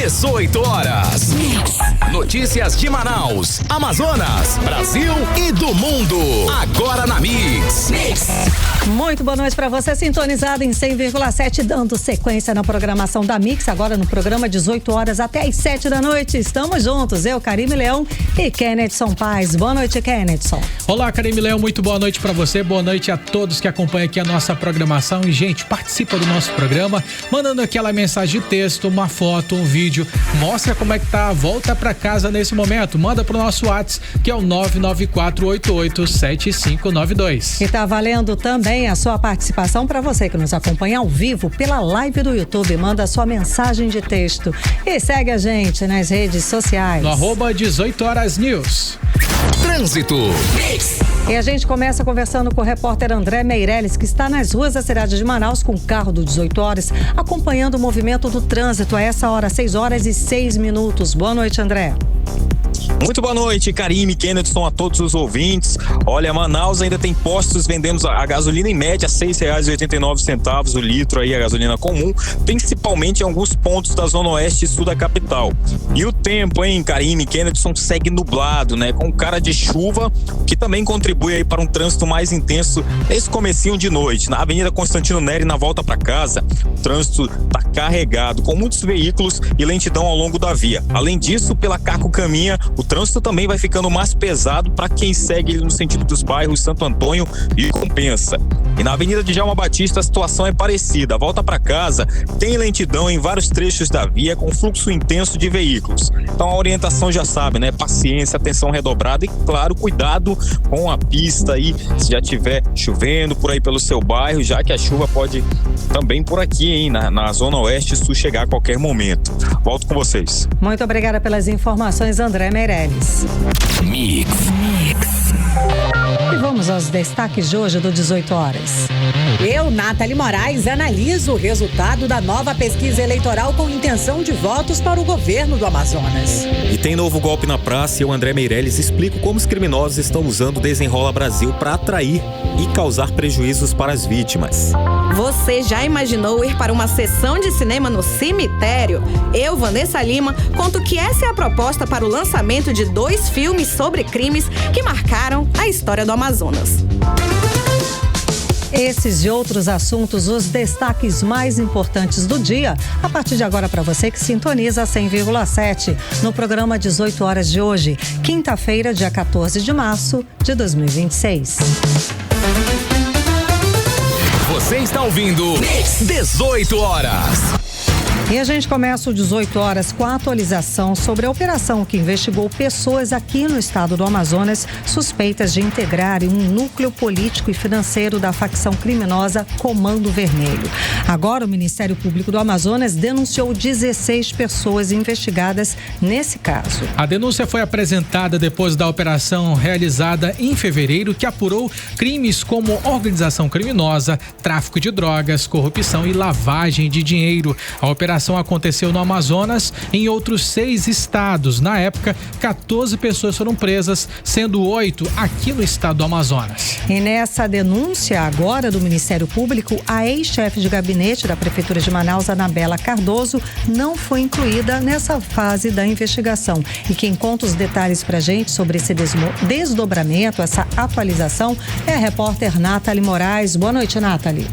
18 horas. Notícias de Manaus, Amazonas, Brasil e do mundo. Agora na Mix. Muito boa noite para você, sintonizado em 100,7, dando sequência na programação da Mix, agora no programa 18 horas até às 7 da noite. Estamos juntos, eu, Karime Leão e Kennedson Paz. Boa noite, Kennedson. Olá, Karime Leão, muito boa noite para você, boa noite a todos que acompanham aqui a nossa programação. E, gente, participa do nosso programa, mandando aquela mensagem de texto, uma foto, um vídeo, mostra como é que tá a volta para casa nesse momento. Manda pro nosso WhatsApp, que é o 994887592. E tá valendo também a sua participação para você que nos acompanha ao vivo pela live do YouTube. Manda a sua mensagem de texto e segue a gente nas redes sociais. No @18horasnews. Trânsito. E a gente começa conversando com o repórter André Meirelles, que está nas ruas da cidade de Manaus com o carro do 18 horas, acompanhando o movimento do trânsito a essa hora, 6h06. Boa noite, André. Muito boa noite, Karime, Kennedson, a todos os ouvintes. Olha, Manaus ainda tem postos vendendo a gasolina em média a R$6,89 o litro, aí a gasolina comum, principalmente em alguns pontos da zona oeste e sul da capital. E o tempo, hein, Karime, Kennedson, segue nublado, né, com cara de chuva, que também contribui aí para um trânsito mais intenso nesse comecinho de noite. Na Avenida Constantino Neri, na volta para casa, o trânsito tá carregado, com muitos veículos e lentidão ao longo da via. Além disso, pela Caco Caminha, o trânsito também vai ficando mais pesado para quem segue no sentido dos bairros Santo Antônio e Compensa. E na Avenida de Djalma Batista a situação é parecida. A volta para casa tem lentidão em vários trechos da via com fluxo intenso de veículos. Então a orientação já sabe, né? Paciência, atenção redobrada e, claro, cuidado com a pista aí, se já estiver chovendo por aí pelo seu bairro, já que a chuva pode também por aqui, hein? Na zona oeste, sul chegar a qualquer momento. Volto com vocês. Muito obrigada pelas informações, André Meirelles. Mix. E vamos aos destaques de hoje do 18 horas. Eu, Nathalie Moraes, analiso o resultado da nova pesquisa eleitoral com intenção de votos para o governo do Amazonas. E tem novo golpe na praça e o André Meirelles explica como os criminosos estão usando o Desenrola Brasil para atrair e causar prejuízos para as vítimas. Você já imaginou ir para uma sessão de cinema no cemitério? Eu, Vanessa Lima, conto que essa é a proposta para o lançamento de 2 filmes sobre crimes que marcaram a história do Amazonas. Esses e outros assuntos, os destaques mais importantes do dia, a partir de agora para você que sintoniza 100,7 no programa 18 horas de hoje, quinta-feira, dia 14 de março de 2026. Você está ouvindo 18 horas. E a gente começa o 18 horas com a atualização sobre a operação que investigou pessoas aqui no estado do Amazonas suspeitas de integrarem um núcleo político e financeiro da facção criminosa Comando Vermelho. Agora, o Ministério Público do Amazonas denunciou 16 pessoas investigadas nesse caso. A denúncia foi apresentada depois da operação realizada em fevereiro, que apurou crimes como organização criminosa, tráfico de drogas, corrupção e lavagem de dinheiro. A operação aconteceu no Amazonas e em outros 6 estados. Na época, 14 pessoas foram presas, sendo 8 aqui no estado do Amazonas. E nessa denúncia agora do Ministério Público, a ex-chefe de gabinete da Prefeitura de Manaus, Anabela Cardoso, não foi incluída nessa fase da investigação. E quem conta os detalhes pra gente sobre esse desdobramento, essa atualização, é a repórter Nathalie Moraes. Boa noite, Nathalie.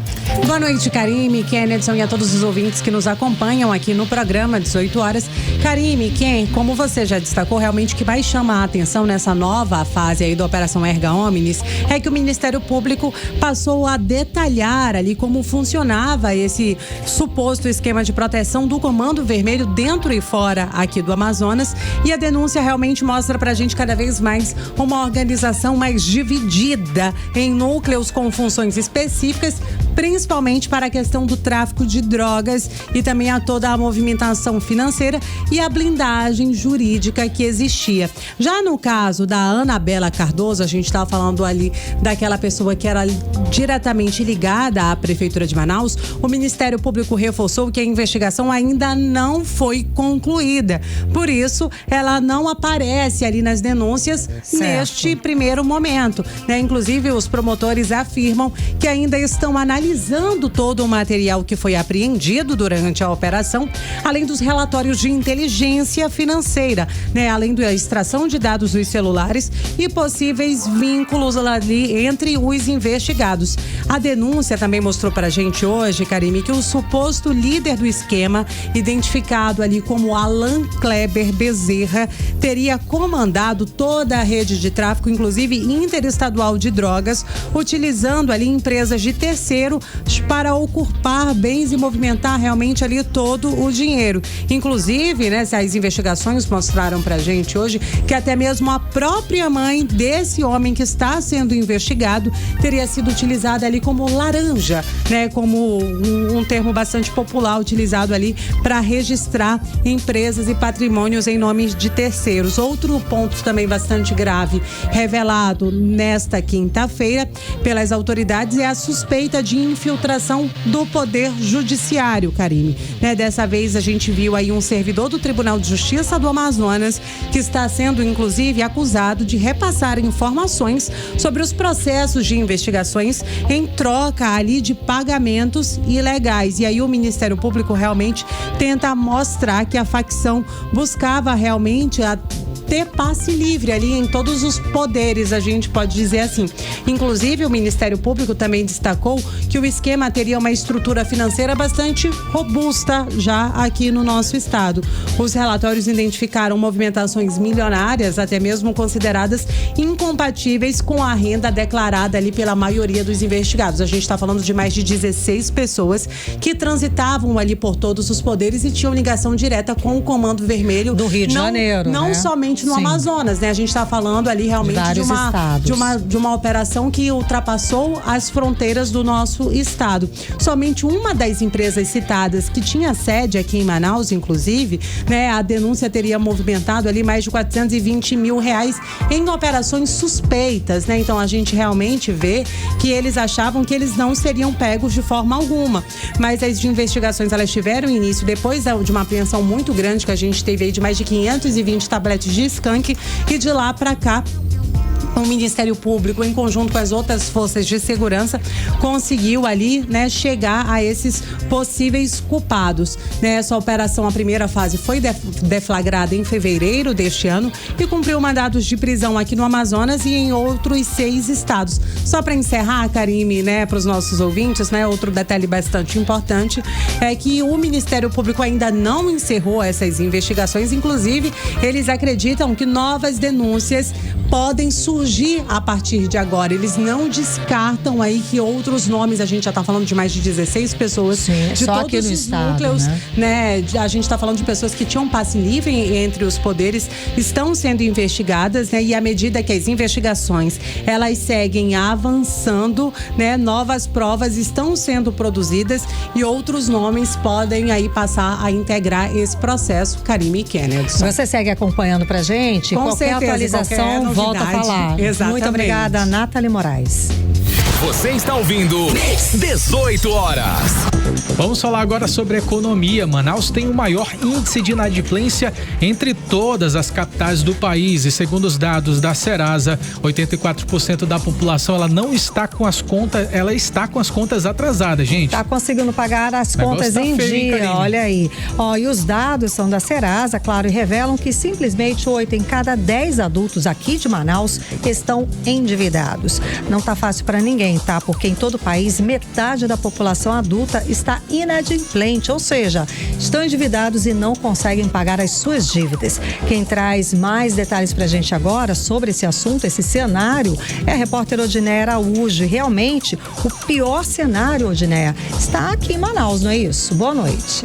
Boa noite, Karime, Kennedson e a todos os ouvintes que nos acompanham aqui no programa 18 horas. Karime, como você já destacou, realmente o que mais chama a atenção nessa nova fase aí da Operação Erga Omnes é que o Ministério Público passou a detalhar ali como funcionava esse suposto esquema de proteção do Comando Vermelho dentro e fora aqui do Amazonas, e a denúncia realmente mostra pra gente cada vez mais uma organização mais dividida em núcleos com funções específicas, principalmente para a questão do tráfico de drogas e também a toda a movimentação financeira e a blindagem jurídica que existia. Já no caso da Anabela Cardoso, a gente estava falando ali daquela pessoa que era diretamente ligada à Prefeitura de Manaus, o Ministério Público reforçou que a investigação ainda não foi concluída. Por isso, ela não aparece ali nas denúncias neste primeiro momento, né? Inclusive, os promotores afirmam que ainda estão analisando analisando todo o material que foi apreendido durante a operação, além dos relatórios de inteligência financeira, né? Além da extração de dados dos celulares e possíveis vínculos ali entre os investigados. A denúncia também mostrou pra gente hoje, Karime, que o suposto líder do esquema, identificado ali como Alan Kleber Bezerra, teria comandado toda a rede de tráfico, inclusive interestadual de drogas, utilizando ali empresas de terceiro para ocupar bens e movimentar realmente ali todo o dinheiro. Inclusive, né, as investigações mostraram pra gente hoje que até mesmo a própria mãe desse homem que está sendo investigado teria sido utilizada ali como laranja, né, como um termo bastante popular utilizado ali para registrar empresas e patrimônios em nome de terceiros. Outro ponto também bastante grave revelado nesta quinta-feira pelas autoridades é a suspeita de infiltração do Poder Judiciário, Karime. Né, dessa vez a gente viu aí um servidor do Tribunal de Justiça do Amazonas que está sendo inclusive acusado de repassar informações sobre os processos de investigações em troca ali de pagamentos ilegais. E aí o Ministério Público realmente tenta mostrar que a facção buscava realmente ter passe livre ali em todos os poderes, a gente pode dizer assim. Inclusive, o Ministério Público também destacou que o esquema teria uma estrutura financeira bastante robusta já aqui no nosso estado. Os relatórios identificaram movimentações milionárias, até mesmo consideradas incompatíveis com a renda declarada ali pela maioria dos investigados. A gente está falando de mais de 16 pessoas que transitavam ali por todos os poderes e tinham ligação direta com o Comando Vermelho do Rio de Janeiro, não né? Somente no Amazonas, né? A gente está falando ali realmente de uma operação que ultrapassou as fronteiras do nosso estado. Somente uma das empresas citadas que tinha sede aqui em Manaus, inclusive, né? A denúncia teria movimentado ali mais de R$420 mil em operações suspeitas, né? Então a gente realmente vê que eles achavam que eles não seriam pegos de forma alguma. Mas as investigações, elas tiveram início depois de uma apreensão muito grande que a gente teve aí de mais de 520 tabletes de skunk, e de lá para cá o Ministério Público, em conjunto com as outras forças de segurança, conseguiu ali, né, chegar a esses possíveis culpados. Né? Essa operação, a primeira fase, foi deflagrada em fevereiro deste ano e cumpriu mandados de prisão aqui no Amazonas e em outros 6 estados. Só para encerrar, Karime, né, para os nossos ouvintes, né, outro detalhe bastante importante é que o Ministério Público ainda não encerrou essas investigações. Inclusive, eles acreditam que novas denúncias podem surgir a partir de agora. Eles não descartam aí que outros nomes, a gente já está falando de mais de 16 pessoas, sim, de só todos aqui no os estado, núcleos, né? A gente está falando de pessoas que tinham passe livre entre os poderes, estão sendo investigadas, né? E à medida que as investigações, elas seguem avançando, né? Novas provas estão sendo produzidas e outros nomes podem aí passar a integrar esse processo. Karime e Kennedy. Você segue acompanhando pra gente? Com qualquer certeza, atualização, volta a falar. Exatamente. Muito obrigada, Nathalie Moraes. Você está ouvindo 18 horas. Vamos falar agora sobre economia. Manaus tem o maior índice de inadimplência entre todas as capitais do país. E segundo os dados da Serasa, 84% da população ela não está com as contas, ela está com as contas atrasadas, gente. Tá conseguindo pagar as contas em feio, dia, olha aí. Ó, e os dados são da Serasa, claro, e revelam que simplesmente 8 em cada 10 adultos aqui de Manaus estão endividados. Não tá fácil para ninguém, tá? Porque em todo o país, metade da população adulta está inadimplente, ou seja, estão endividados e não conseguem pagar as suas dívidas. Quem traz mais detalhes pra gente agora sobre esse assunto, esse cenário, é a repórter Odinéia Araújo. Realmente, o pior cenário, Odinéia, está aqui em Manaus, não é isso? Boa noite.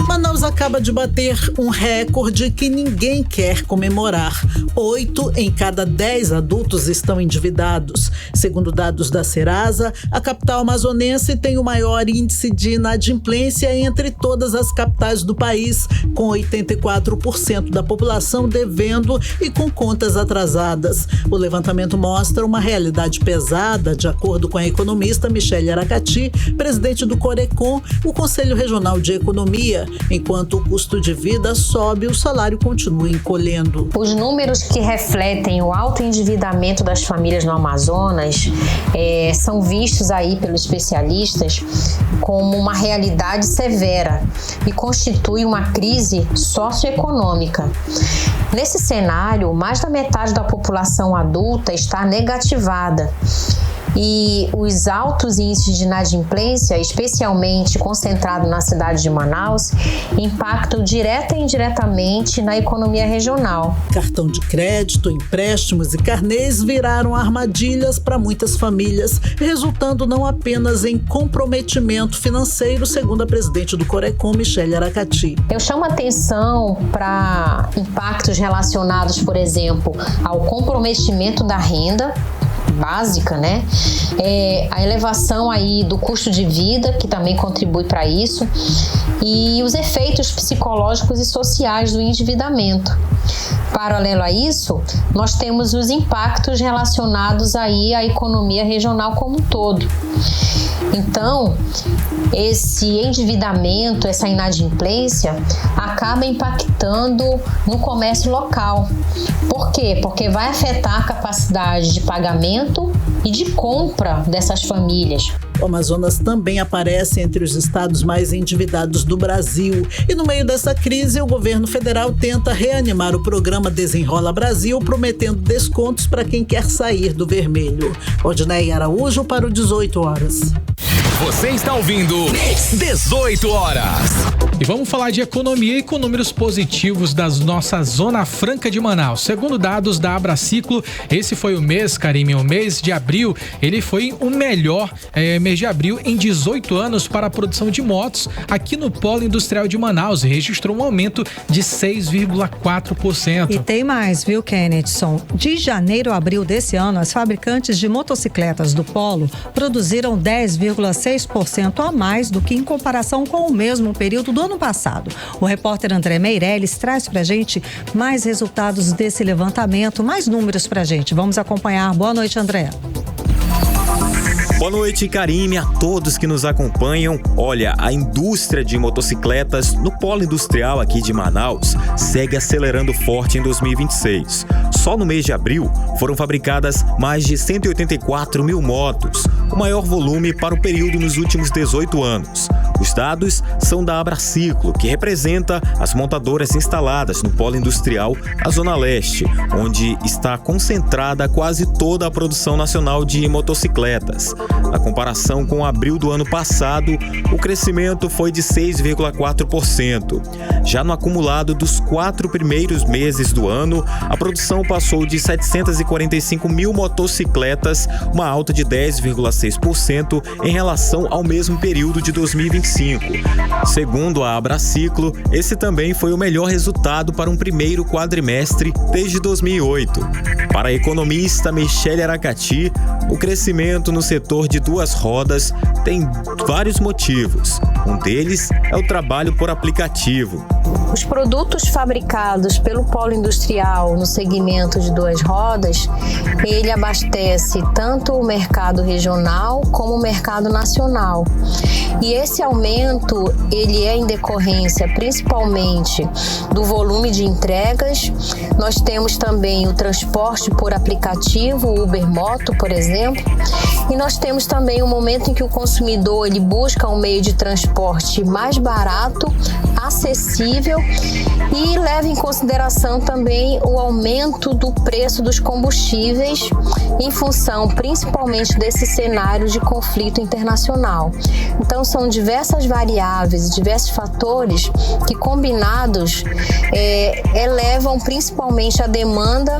Manaus acaba de bater um recorde que ninguém quer comemorar. 8 em cada 10 adultos estão endividados. Segundo dados da Serasa, a capital amazonense tem o maior índice de inadimplência entre todas as capitais do país, com 84% da população devendo e com contas atrasadas. O levantamento mostra uma realidade pesada, de acordo com a economista Michele Aracati, presidente do Corecon, o Conselho Regional de Economia. Enquanto o custo de vida sobe, o salário continua encolhendo. Os números que refletem o alto endividamento das famílias no Amazonas são vistos aí pelos especialistas como uma realidade severa e constitui uma crise socioeconômica. Nesse cenário, mais da metade da população adulta está negativada. E os altos índices de inadimplência, especialmente concentrados na cidade de Manaus, impactam direta e indiretamente na economia regional. Cartão de crédito, empréstimos e carnês viraram armadilhas para muitas famílias, resultando não apenas em comprometimento financeiro, segundo a presidente do Corecon, Michele Aracati. Eu chamo atenção para impactos relacionados, por exemplo, ao comprometimento da renda básica, né? A elevação aí do custo de vida, que também contribui para isso, e os efeitos psicológicos e sociais do endividamento. Paralelo a isso, nós temos os impactos relacionados aí à economia regional como um todo. Então, esse endividamento, essa inadimplência, acaba impactando no comércio local. Por quê? Porque vai afetar a capacidade de pagamento e de compra dessas famílias. O Amazonas também aparece entre os estados mais endividados do Brasil. E no meio dessa crise, o governo federal tenta reanimar o programa Desenrola Brasil, prometendo descontos para quem quer sair do vermelho. Odinei Araújo para o 18 horas. Você está ouvindo 18 horas. E vamos falar de economia e com números positivos da nossa Zona Franca de Manaus. Segundo dados da Abraciclo, esse foi o mês, Karime, o mês de abril, ele foi o melhor mês de abril em 18 anos para a produção de motos aqui no Polo Industrial de Manaus e registrou um aumento de 6,4%. E tem mais, viu, Kennedson? De janeiro a abril desse ano, as fabricantes de motocicletas do Polo produziram 10,6% a mais do que em comparação com o mesmo período do ano passado. O repórter André Meirelles traz pra gente mais resultados desse levantamento, mais números pra gente. Vamos acompanhar. Boa noite, André. Boa noite, Karime, a todos que nos acompanham. Olha, a indústria de motocicletas no Polo Industrial aqui de Manaus segue acelerando forte em 2026. Só no mês de abril foram fabricadas mais de 184 mil motos, o maior volume para o período nos últimos 18 anos. Os dados são da Abraciclo, que representa as montadoras instaladas no Polo Industrial na Zona Leste, onde está concentrada quase toda a produção nacional de motocicletas. Na comparação com abril do ano passado, o crescimento foi de 6,4%. Já no acumulado dos 4 primeiros meses do ano, a produção passou de 745 mil motocicletas, uma alta de 10,6% em relação ao mesmo período de 2025. Segundo a Abraciclo, esse também foi o melhor resultado para um primeiro quadrimestre desde 2008. Para a economista Michele Aracati, o crescimento no setor de duas rodas tem vários motivos. Um deles é o trabalho por aplicativo. Os produtos fabricados pelo Polo Industrial no segmento de duas rodas, ele abastece tanto o mercado regional como o mercado nacional. E esse aumento, ele é em decorrência principalmente do volume de entregas. Nós temos também o transporte por aplicativo, o Uber Moto, por exemplo. E nós temos também o momento em que o consumidor ele busca um meio de transporte mais barato, acessível e leva em consideração também o aumento do preço dos combustíveis em função principalmente desse cenário de conflito internacional. Então são diversas variáveis, diversos fatores que combinados elevam principalmente a demanda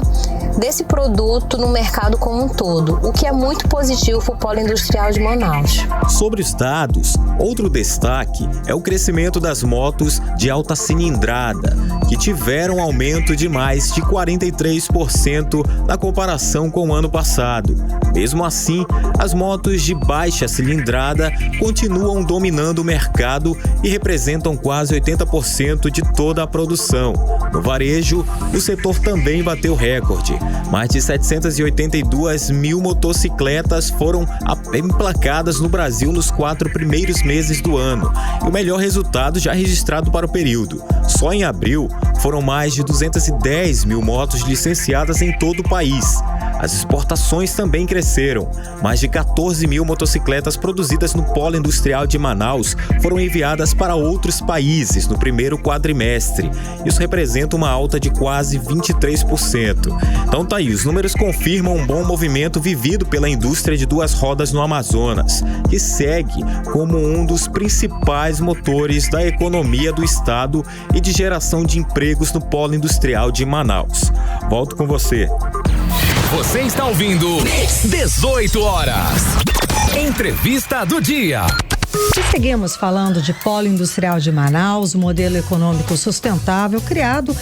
desse produto no mercado como um todo, o que é muito positivo para o Polo Industrial de Manaus. Sobre os dados, outro destaque é o crescimento das motos de alta cilindrada, que tiveram um aumento de mais de 43% na comparação com o ano passado. Mesmo assim, as motos de baixa cilindrada continuam dominando o mercado e representam quase 80% de toda a produção. No varejo, o setor também bateu recorde. Mais de 782 mil motocicletas foram emplacadas no Brasil nos 4 primeiros meses do ano, e o melhor resultado já registrado para o período. Só em abril, foram mais de 210 mil motos licenciadas em todo o país. As exportações também cresceram. Mais de 14 mil motocicletas produzidas no Polo Industrial de Manaus foram enviadas para outros países no primeiro quadrimestre. Isso representa uma alta de quase 23%. Então tá aí, os números confirmam um bom movimento vivido pela indústria de 2 rodas no Amazonas, que segue como um dos principais motores da economia do estado e de geração de empregos no Polo Industrial de Manaus. Volto com você. Você está ouvindo 18 horas. Entrevista do dia. E seguimos falando de Polo Industrial de Manaus, modelo econômico sustentável criado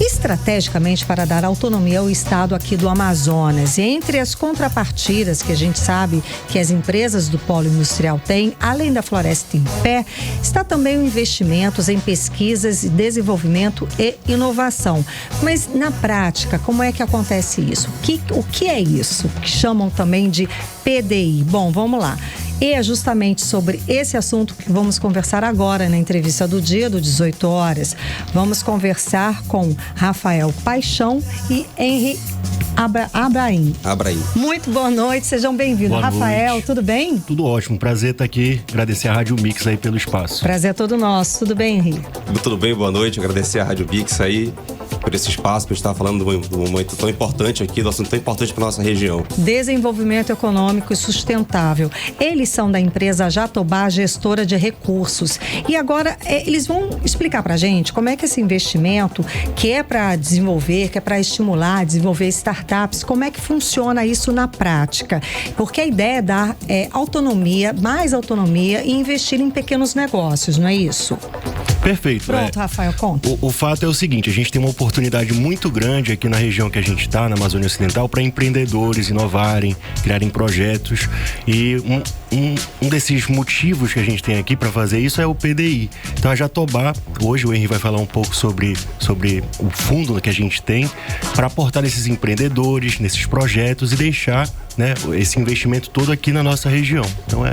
estrategicamente para dar autonomia ao estado aqui do Amazonas. E entre as contrapartidas que a gente sabe que as empresas do Polo Industrial têm, além da Floresta em Pé, está também o investimentos em pesquisas, desenvolvimento e inovação. Mas na prática, como é que acontece isso? O que é isso? Que chamam também de PDI. Bom, vamos lá. E é justamente sobre esse assunto que vamos conversar agora na entrevista do dia, do 18 horas. Vamos conversar com Rafael Paixão e Henry Abraim. Muito boa noite, sejam bem-vindos. Rafael, noite. Tudo bem? Tudo ótimo, prazer estar aqui, agradecer a Rádio Mix aí pelo espaço. Prazer é todo nosso, tudo bem, Henry? Tudo bem, boa noite, agradecer a Rádio Mix aí por esse espaço, por estar falando de um momento tão importante aqui, do assunto tão importante para nossa região. Desenvolvimento econômico e sustentável. Eles são da empresa Jatobá, gestora de recursos. E agora eles vão explicar pra gente como é que esse investimento, que é para desenvolver, que é para estimular, desenvolver startups, como é que funciona isso na prática? Porque a ideia é dar autonomia, mais autonomia e investir em pequenos negócios, não é isso? Perfeito. Pronto, Rafael, conta. O fato é o seguinte, a gente tem uma oportunidade muito grande aqui na região que a gente está, na Amazônia Ocidental, para empreendedores inovarem, criarem projetos, e um desses motivos que a gente tem aqui para fazer isso é o PDI. Então a Jatobá, hoje o Henry vai falar um pouco sobre o fundo que a gente tem para aportar nesses empreendedores, nesses projetos e deixar, né, esse investimento todo aqui na nossa região. Então é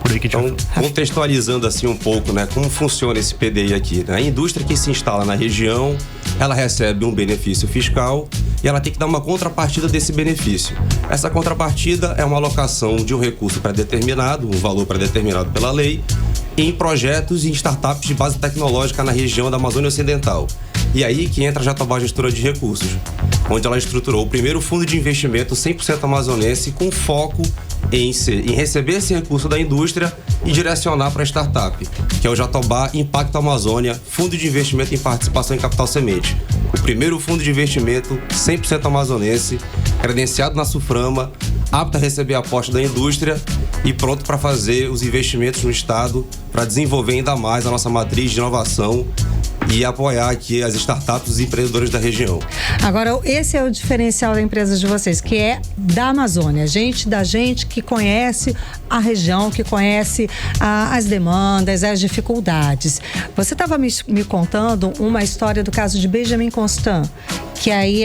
por aí que a gente contextualizando assim um pouco, né, como funciona esse PDI aqui, né? A indústria que se instala na região, ela recebe um benefício fiscal e ela tem que dar uma contrapartida desse benefício. Essa contrapartida é uma alocação de um recurso pré-determinado, um valor pré-determinado pela lei, em projetos e em startups de base tecnológica na região da Amazônia Ocidental. E aí que entra a Jatobá Gestora de Recursos, onde ela estruturou o primeiro fundo de investimento 100% amazonense com foco em receber esse recurso da indústria e direcionar para a startup, que é o Jatobá Impacto Amazônia, Fundo de Investimento em Participação em Capital Semente. O primeiro fundo de investimento 100% amazonense, credenciado na SUFRAMA, apto a receber aporte da indústria e pronto para fazer os investimentos no estado para desenvolver ainda mais a nossa matriz de inovação e apoiar aqui as startups e empreendedores da região. Agora, esse é o diferencial da empresa de vocês, que é da Amazônia. Da gente que conhece a região, que conhece as demandas, as dificuldades. Você estava me contando uma história do caso de Benjamin Constant, que aí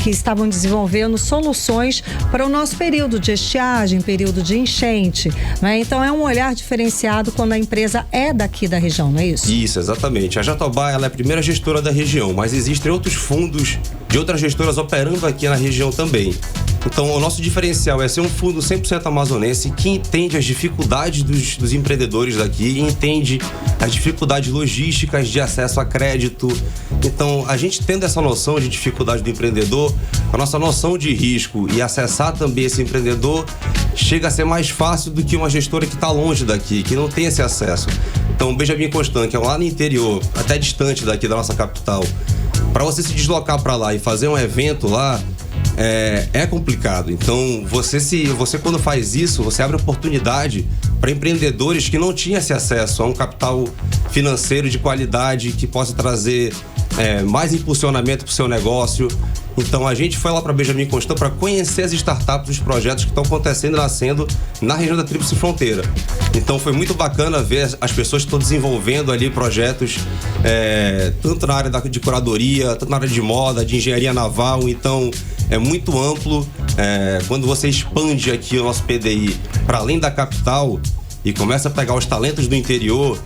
que estavam desenvolvendo soluções para o nosso período de estiagem, período de enchente, né? Então é um olhar diferenciado quando a empresa é daqui da região, não é isso? Isso, exatamente. A Jatobá, ela é a primeira gestora da região, mas existem outros fundos de outras gestoras operando aqui na região também. Então, o nosso diferencial é ser um fundo 100% amazonense que entende as dificuldades dos empreendedores daqui, entende as dificuldades logísticas de acesso a crédito. Então, a gente tendo essa noção de dificuldade do empreendedor, a nossa noção de risco e acessar também esse empreendedor chega a ser mais fácil do que uma gestora que está longe daqui, que não tem esse acesso. Então, Benjamin Constant, que é lá no interior, até distante daqui da nossa capital, para você se deslocar para lá e fazer um evento lá, é complicado. Então, você quando faz isso, você abre oportunidade para empreendedores que não tinham esse acesso a um capital financeiro de qualidade que possa trazer mais impulsionamento para o seu negócio. Então a gente foi lá para Benjamin Constant para conhecer as startups, os projetos que estão acontecendo e nascendo na região da Tríplice Fronteira. Então foi muito bacana ver as pessoas que estão desenvolvendo ali projetos, tanto na área de curadoria, tanto na área de moda, de engenharia naval. Então é muito amplo. Quando você expande aqui o nosso PDI para além da capital e começa a pegar os talentos do interior,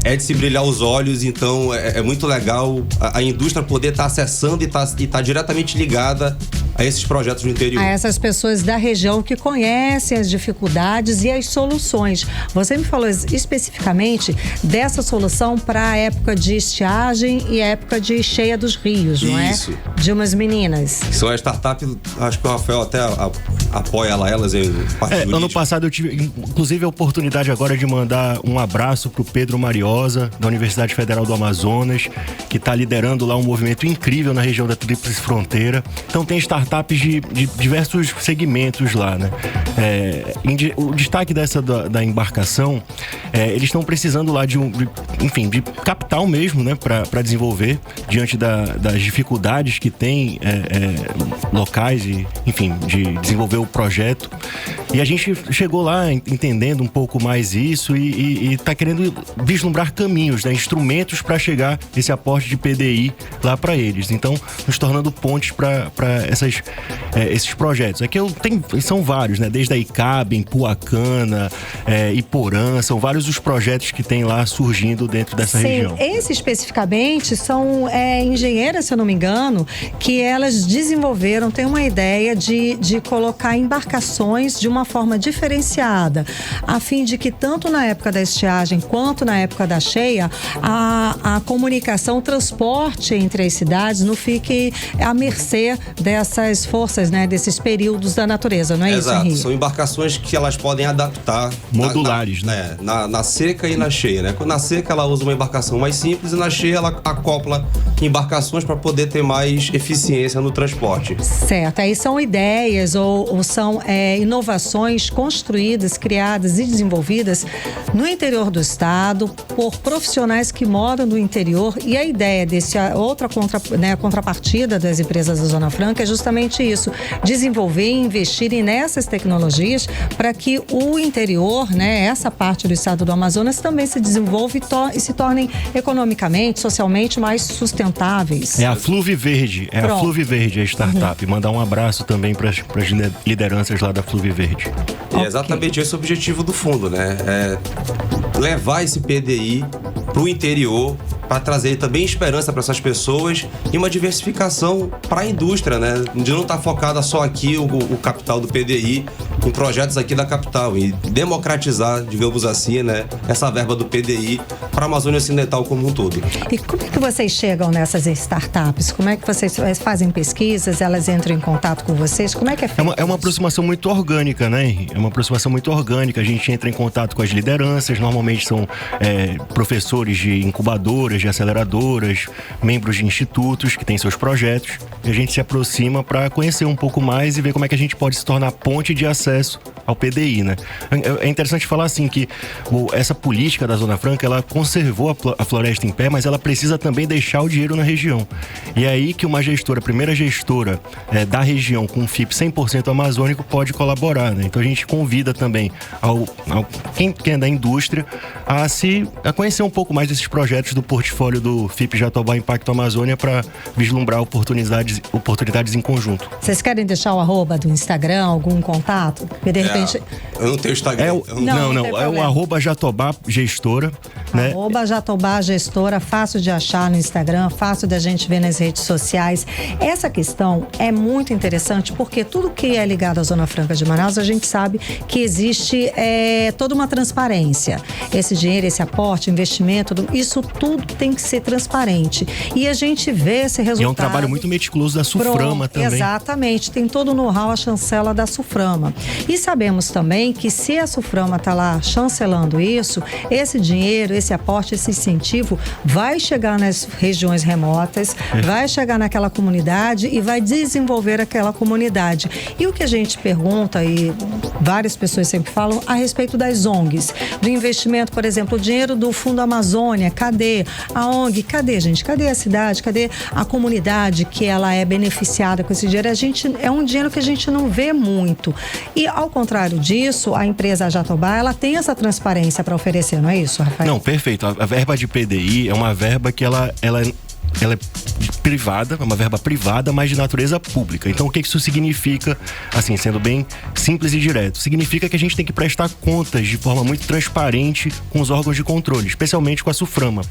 é de se brilhar os olhos. Então é muito legal a indústria poder estar acessando e tá diretamente ligada a esses projetos do interior. A essas pessoas da região que conhecem as dificuldades e as soluções. Você me falou especificamente dessa solução para a época de estiagem e a época de cheia dos rios, não é? Isso. De umas meninas. São as startups, acho que o Rafael até apoia elas em parte jurídica. Ano passado eu tive, inclusive, a oportunidade agora de mandar um abraço pro Pedro Mariosa, da Universidade Federal do Amazonas, que está liderando lá um movimento incrível na região da Tríplice Fronteira. Então tem startups de diversos segmentos lá, né? O destaque da embarcação, eles estão precisando lá de capital mesmo, né? Para desenvolver, diante das dificuldades que tem locais e, enfim, de desenvolver o projeto. E a gente chegou lá entendendo um pouco mais isso e está querendo vislumbrar caminhos, né? Instrumentos para chegar esse aporte de PDI lá para eles. Então, nos tornando pontes para esses projetos. Aqui são vários, né? Desde a ICAB, Puacana, Iporã, são vários os projetos que tem lá surgindo dentro dessa região. Esse especificamente são engenheiras, se eu não me engano, que elas desenvolveram, tem uma ideia de colocar embarcações de uma forma diferenciada, a fim de que tanto na época da estiagem quanto na época da cheia, a comunicação, o transporte entre as cidades não fique à mercê dessas forças, né, desses períodos da natureza, não é isso, Henrique? Exato, são embarcações que elas podem adaptar. Modulares, né? Na seca e na cheia, né? Na seca ela usa uma embarcação mais simples e na cheia ela acopla embarcações para poder ter mais eficiência no transporte. Certo, aí são ideias ou são inovações construídas, criadas e desenvolvidas no interior do estado por profissionais que moram no interior, e a ideia outra contrapartida das empresas da Zona Franca é justamente isso, desenvolver e investirem nessas tecnologias para que o interior, né, essa parte do estado do Amazonas também se desenvolva e se tornem economicamente, socialmente mais sustentáveis. É a Fluve Verde, a Fluve Verde, a startup. Mandar um abraço também para as lideranças lá da Fluve Verde. É exatamente esse o objetivo do fundo, né? Levar esse PDI para o interior, para trazer também esperança para essas pessoas e uma diversificação para a indústria, né? De não estar focada só aqui o capital do PDI em projetos aqui da capital e democratizar, digamos assim, né, essa verba do PDI para a Amazônia Ocidental como um todo. E como é que vocês chegam nessas startups? Como é que vocês fazem pesquisas? Elas entram em contato com vocês? Como é que é feito? É uma aproximação muito orgânica, né, Henrique? É uma aproximação muito orgânica. A gente entra em contato com as lideranças, normalmente são professores de incubadoras, de aceleradoras, membros de institutos que têm seus projetos, e a gente se aproxima para conhecer um pouco mais e ver como é que a gente pode se tornar ponte de acesso ao PDI, né? É interessante falar assim que essa política da Zona Franca, ela conservou a floresta em pé, mas ela precisa também deixar o dinheiro na região. E é aí que uma gestora, a primeira gestora da região com um FIP 100% amazônico pode colaborar, né? Então a gente convida também quem é da indústria a conhecer um pouco mais desses projetos do portfólio do FIP Jatobá Impacto Amazônia para vislumbrar oportunidades em conjunto. Vocês querem deixar o arroba do Instagram, algum contato? Porque de repente... Eu não tenho Instagram. Não. É o arroba Jatobá Gestora. Né? Arroba Jatobá Gestora, fácil de achar no Instagram, fácil da gente ver nas redes sociais. Essa questão é muito interessante porque tudo que é ligado à Zona Franca de Manaus, a gente sabe que existe toda uma transparência. Esse dinheiro, esse aporte, investimento, isso tudo tem que ser transparente. E a gente vê esse resultado. E é um trabalho muito meticuloso da Suframa também. Exatamente, tem todo o know-how, a chancela da Suframa. E sabemos sabemos também que se a Suframa está lá chancelando isso, esse dinheiro, esse aporte, esse incentivo vai chegar nas regiões remotas, vai chegar naquela comunidade e vai desenvolver aquela comunidade. E o que a gente pergunta, e várias pessoas sempre falam, a respeito das ONGs, do investimento, por exemplo, o dinheiro do Fundo Amazônia, cadê a ONG? Cadê, gente? Cadê a cidade? Cadê a comunidade que ela é beneficiada com esse dinheiro? É um dinheiro que a gente não vê muito. E, ao contrário disso, a empresa Jatobá, ela tem essa transparência para oferecer, não é isso, Rafael? Não, perfeito. A verba de PDI é uma verba que ela é privada, é uma verba privada, mas de natureza pública. Então, o que isso significa, assim, sendo bem simples e direto? Significa que a gente tem que prestar contas de forma muito transparente com os órgãos de controle, especialmente com a Suframa.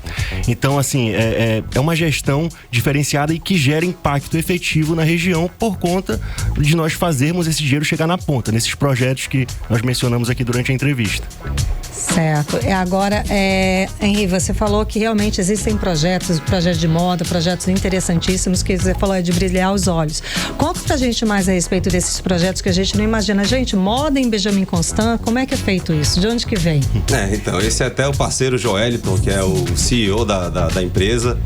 Então, assim, é uma gestão diferenciada e que gera impacto efetivo na região por conta de nós fazermos esse dinheiro chegar na ponta, nesses projetos que nós mencionamos aqui durante a entrevista. Certo. Agora, Henri, você falou que realmente existem projetos de moda, projetos interessantíssimos, que você falou de brilhar os olhos. Conta pra gente mais a respeito desses projetos que a gente não imagina. Gente, moda em Benjamin Constant, como é que é feito isso? De onde que vem? Então, esse é até o parceiro Joeliton, que é o CEO da empresa.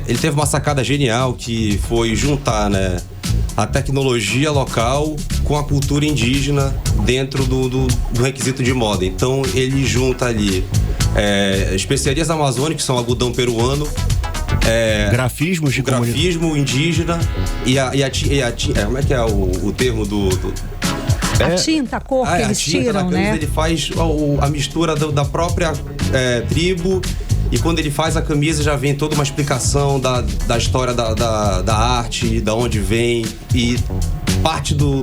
Ele teve uma sacada genial que foi juntar, né, a tecnologia local com a cultura indígena dentro do requisito de moda. Então ele junta ali especiarias amazônicas, que são algodão peruano, grafismo indígena e a como é que é o termo a tinta, a cor que eles tiram, né? Ele faz a mistura da própria tribo. E quando ele faz a camisa, já vem toda uma explicação da história da arte, da onde vem. E parte do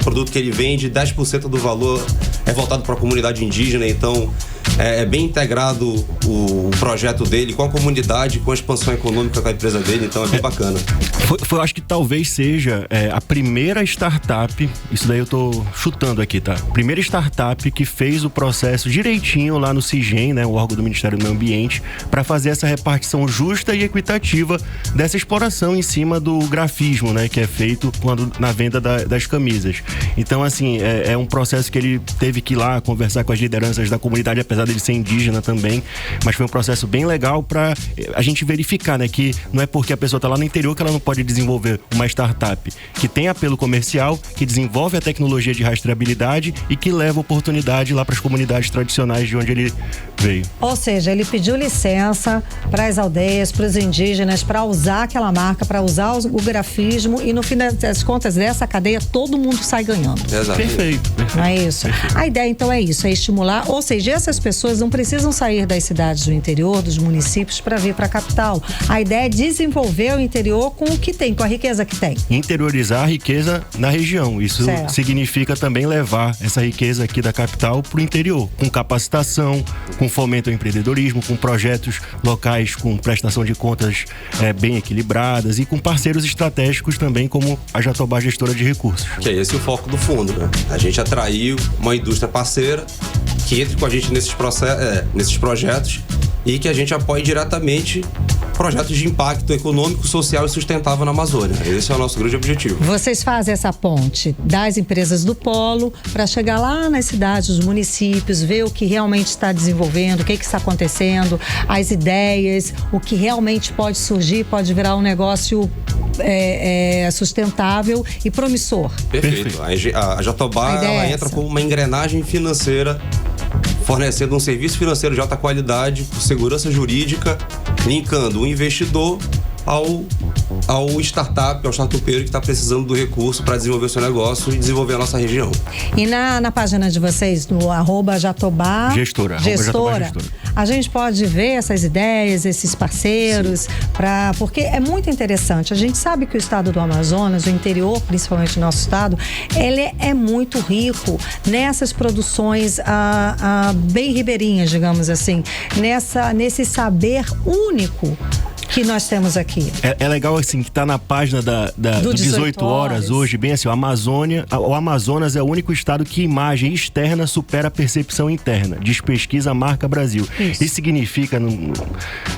produto que ele vende, 10% do valor é voltado para a comunidade indígena. Então, é bem integrado o projeto dele com a comunidade, com a expansão econômica da empresa dele. Então, é bem bacana. Eu acho que talvez seja a primeira startup, isso daí eu tô chutando aqui, tá? Primeira startup que fez o processo direitinho lá no CIGEM, né, o órgão do Ministério do Meio Ambiente, para fazer essa repartição justa e equitativa dessa exploração em cima do grafismo, né, que é feito na venda das camisas. Então, assim, é um processo que ele teve que ir lá conversar com as lideranças da comunidade, apesar dele ser indígena também, mas foi um processo bem legal para a gente verificar, né, que não é porque a pessoa tá lá no interior que ela não pode desenvolver uma startup que tem apelo comercial, que desenvolve a tecnologia de rastreabilidade e que leva oportunidade lá para as comunidades tradicionais de onde ele veio. Ou seja, ele pediu licença para as aldeias, para os indígenas, para usar aquela marca, para usar o grafismo, e no fim das contas dessa cadeia todo mundo sai ganhando. Exato. Perfeito. Não é isso? Perfeito. A ideia então é isso, é estimular, ou seja, essas pessoas não precisam sair das cidades do interior, dos municípios, para vir para a capital. A ideia é desenvolver o interior com o que tem, com a riqueza que tem. Interiorizar a riqueza na região. Isso significa também levar essa riqueza aqui da capital para o interior, com capacitação, com fomento ao empreendedorismo, com projetos locais com prestação de contas bem equilibradas e com parceiros estratégicos também, como a Jatobá Gestora de Recursos. Que é esse o foco do fundo, né? A gente atraiu uma indústria parceira que entre com a gente nesses projetos e que a gente apoie diretamente projetos de impacto econômico, social e sustentável na Amazônia. Esse é o nosso grande objetivo. Vocês fazem essa ponte das empresas do polo para chegar lá nas cidades, nos municípios, ver o que realmente está desenvolvendo, o que está acontecendo, as ideias, o que realmente pode surgir, pode virar um negócio sustentável e promissor. Perfeito. A Jatobá ela entra como uma engrenagem financeira, fornecendo um serviço financeiro de alta qualidade, com segurança jurídica, linkando o investidor ao startup, ao startupeiro que está precisando do recurso para desenvolver o seu negócio e desenvolver a nossa região. E na página de vocês, no @Jatobá Gestora, a gente pode ver essas ideias, esses parceiros, porque é muito interessante. A gente sabe que o estado do Amazonas, o interior, principalmente o nosso estado, ele é muito rico nessas produções bem ribeirinhas, digamos assim, nesse saber único que nós temos aqui. É legal assim que tá na página do 18 horas hoje, bem assim, o Amazonas é o único estado que imagem externa supera a percepção interna, diz pesquisa Marca Brasil. Isso significa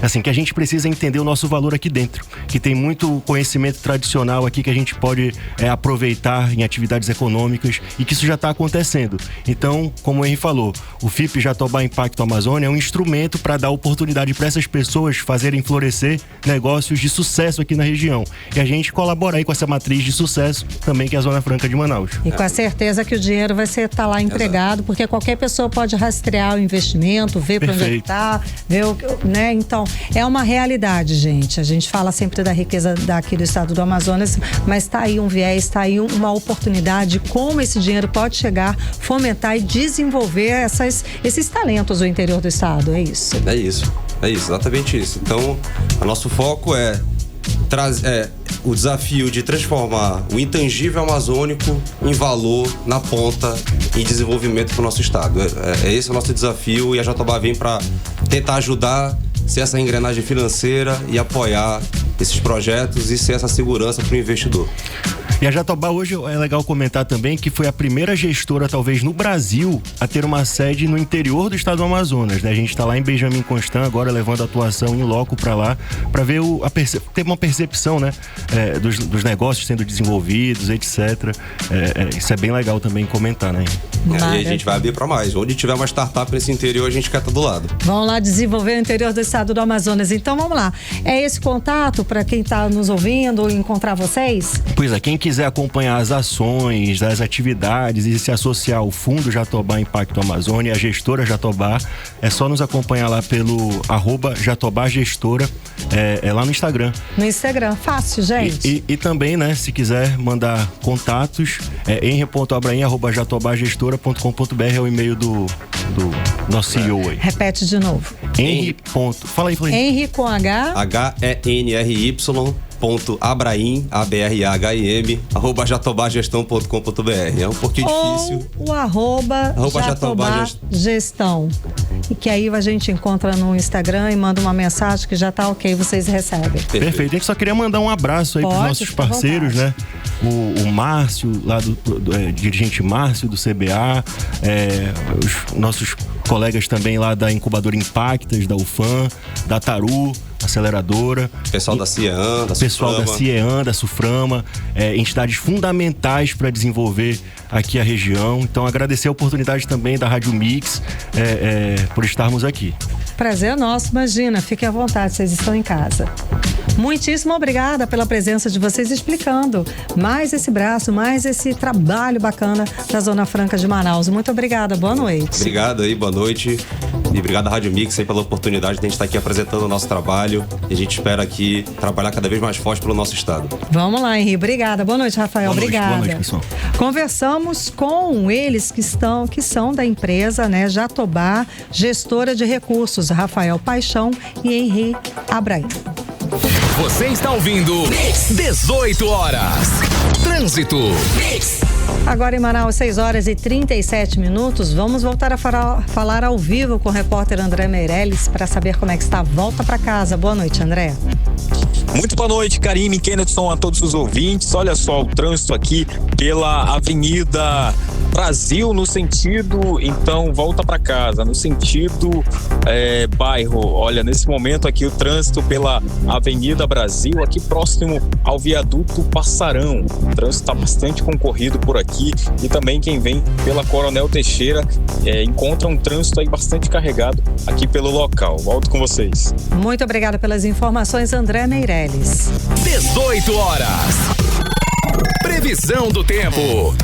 assim, que a gente precisa entender o nosso valor aqui dentro, que tem muito conhecimento tradicional aqui que a gente pode aproveitar em atividades econômicas e que isso já está acontecendo. Então, como o Henry falou, o FIP Jatobá Impacto Amazônia é um instrumento para dar oportunidade para essas pessoas fazerem florescer negócios de sucesso aqui na região. E a gente colabora aí com essa matriz de sucesso também, que é a Zona Franca de Manaus. E com a certeza que o dinheiro vai estar lá empregado, porque qualquer pessoa pode rastrear o investimento, ver para onde ele está, ver né? Então, é uma realidade, gente. A gente fala sempre da riqueza daqui do estado do Amazonas, mas está aí um viés, está aí uma oportunidade, como esse dinheiro pode chegar, fomentar e desenvolver esses talentos do interior do estado, é isso? É isso, exatamente isso. Então, o nosso foco é o desafio de transformar o intangível amazônico em valor na ponta, em desenvolvimento para o nosso estado. Esse é o nosso desafio, e a Jatobá vem para tentar ajudar, ser essa engrenagem financeira e apoiar esses projetos e ser essa segurança para o investidor. E a Jatobá hoje é legal comentar também que foi a primeira gestora, talvez no Brasil, a ter uma sede no interior do estado do Amazonas, né? A gente está lá em Benjamin Constant agora, levando a atuação em loco para lá, para ver ter uma percepção, né? Dos negócios sendo desenvolvidos, etc. Isso é bem legal também comentar, né? E a gente vai abrir para mais. Onde tiver uma startup nesse interior, a gente quer estar do lado. Vamos lá desenvolver o interior do estado do Amazonas. Então vamos lá. É esse contato para quem está nos ouvindo, encontrar vocês? Pois é, quem quiser acompanhar as ações, as atividades e se associar ao Fundo Jatobá Impacto Amazônia, a gestora Jatobá, é só nos acompanhar lá pelo @JatobáGestora, lá no Instagram. No Instagram, fácil, gente. E também, né, se quiser mandar contatos, henry.abraim@jatobágestora.com.br é o e-mail do nosso CEO aí. Repete de novo. Fala aí. Henry com H. HENRY. .abraim, ABRAHIM, @jatobagestão.com.br. É um pouquinho difícil. O @Jatobá Gestão. E que aí a gente encontra no Instagram e manda uma mensagem que já tá ok, vocês recebem. Perfeito. A gente só queria mandar um abraço aí pros nossos parceiros, né? O Márcio, lá do dirigente Márcio do CBA, os nossos colegas também lá da incubadora Impactas, da UFAM, da Taru, aceleradora. Pessoal da CIEAN, da Suframa, entidades fundamentais para desenvolver aqui a região. Então, agradecer a oportunidade também da Rádio Mix por estarmos aqui. Prazer é nosso, imagina, fiquem à vontade, vocês estão em casa. Muitíssimo obrigada pela presença de vocês explicando mais esse braço, mais esse trabalho bacana da Zona Franca de Manaus. Muito obrigada, boa noite. Obrigado aí, boa noite. E obrigado à Rádio Mix aí pela oportunidade de a gente estar aqui apresentando o nosso trabalho. E a gente espera aqui trabalhar cada vez mais forte pelo nosso estado. Vamos lá, Henri. Obrigada. Boa noite, Rafael. Obrigada. Boa noite, pessoal. Conversamos com eles que são da empresa, né, Jatobá, gestora de recursos, Rafael Paixão e Henri Abraim. Você está ouvindo 18 horas. Trânsito. Agora em Manaus, 6h37. Vamos voltar a falar ao vivo com o repórter André Meirelles para saber como é que está a volta para casa. Boa noite, André. Muito boa noite, Karime, Kennedy, a todos os ouvintes. Olha só o trânsito aqui pela Avenida Brasil, no sentido, então, volta para casa, no sentido bairro. Olha, nesse momento aqui o trânsito pela Avenida Brasil, aqui próximo ao viaduto Passarão. O trânsito está bastante concorrido por aqui, e também quem vem pela Coronel Teixeira encontra um trânsito aí bastante carregado aqui pelo local. Volto com vocês. Muito obrigada pelas informações, André Meirelles. 18 horas. Previsão do tempo.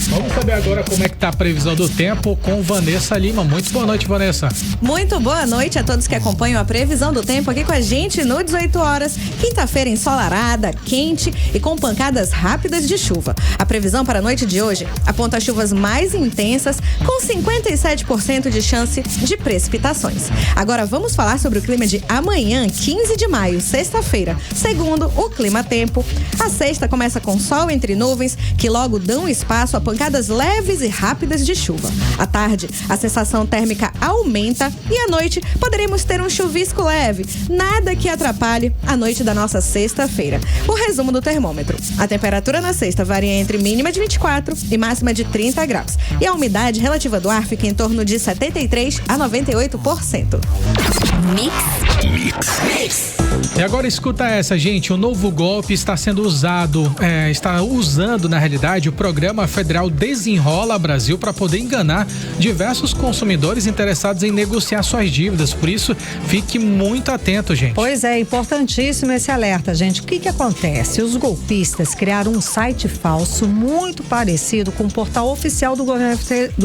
Vamos saber agora como é que tá a previsão do tempo com Vanessa Lima. Muito boa noite, Vanessa. Muito boa noite a todos que acompanham a previsão do tempo aqui com a gente no 18 horas. Quinta-feira ensolarada, quente e com pancadas rápidas de chuva. A previsão para a noite de hoje aponta chuvas mais intensas com 57% de chance de precipitações. Agora vamos falar sobre o clima de amanhã, 15 de maio, sexta-feira. Segundo o Clima Tempo, a sexta começa com sol sol entre nuvens que logo dão espaço a pancadas leves e rápidas de chuva. À tarde, a sensação térmica aumenta e à noite poderemos ter um chuvisco leve, nada que atrapalhe a noite da nossa sexta-feira. O resumo do termômetro. A temperatura na sexta varia entre mínima de 24 e máxima de 30 graus. E a umidade relativa do ar fica em torno de 73 a 98%. Mix. E agora escuta essa, gente. O novo golpe está sendo usando, na realidade, o programa federal Desenrola Brasil para poder enganar diversos consumidores interessados em negociar suas dívidas. Por isso, fique muito atento, gente. Pois é, importantíssimo esse alerta, gente. O que acontece? Os golpistas criaram um site falso muito parecido com o portal oficial do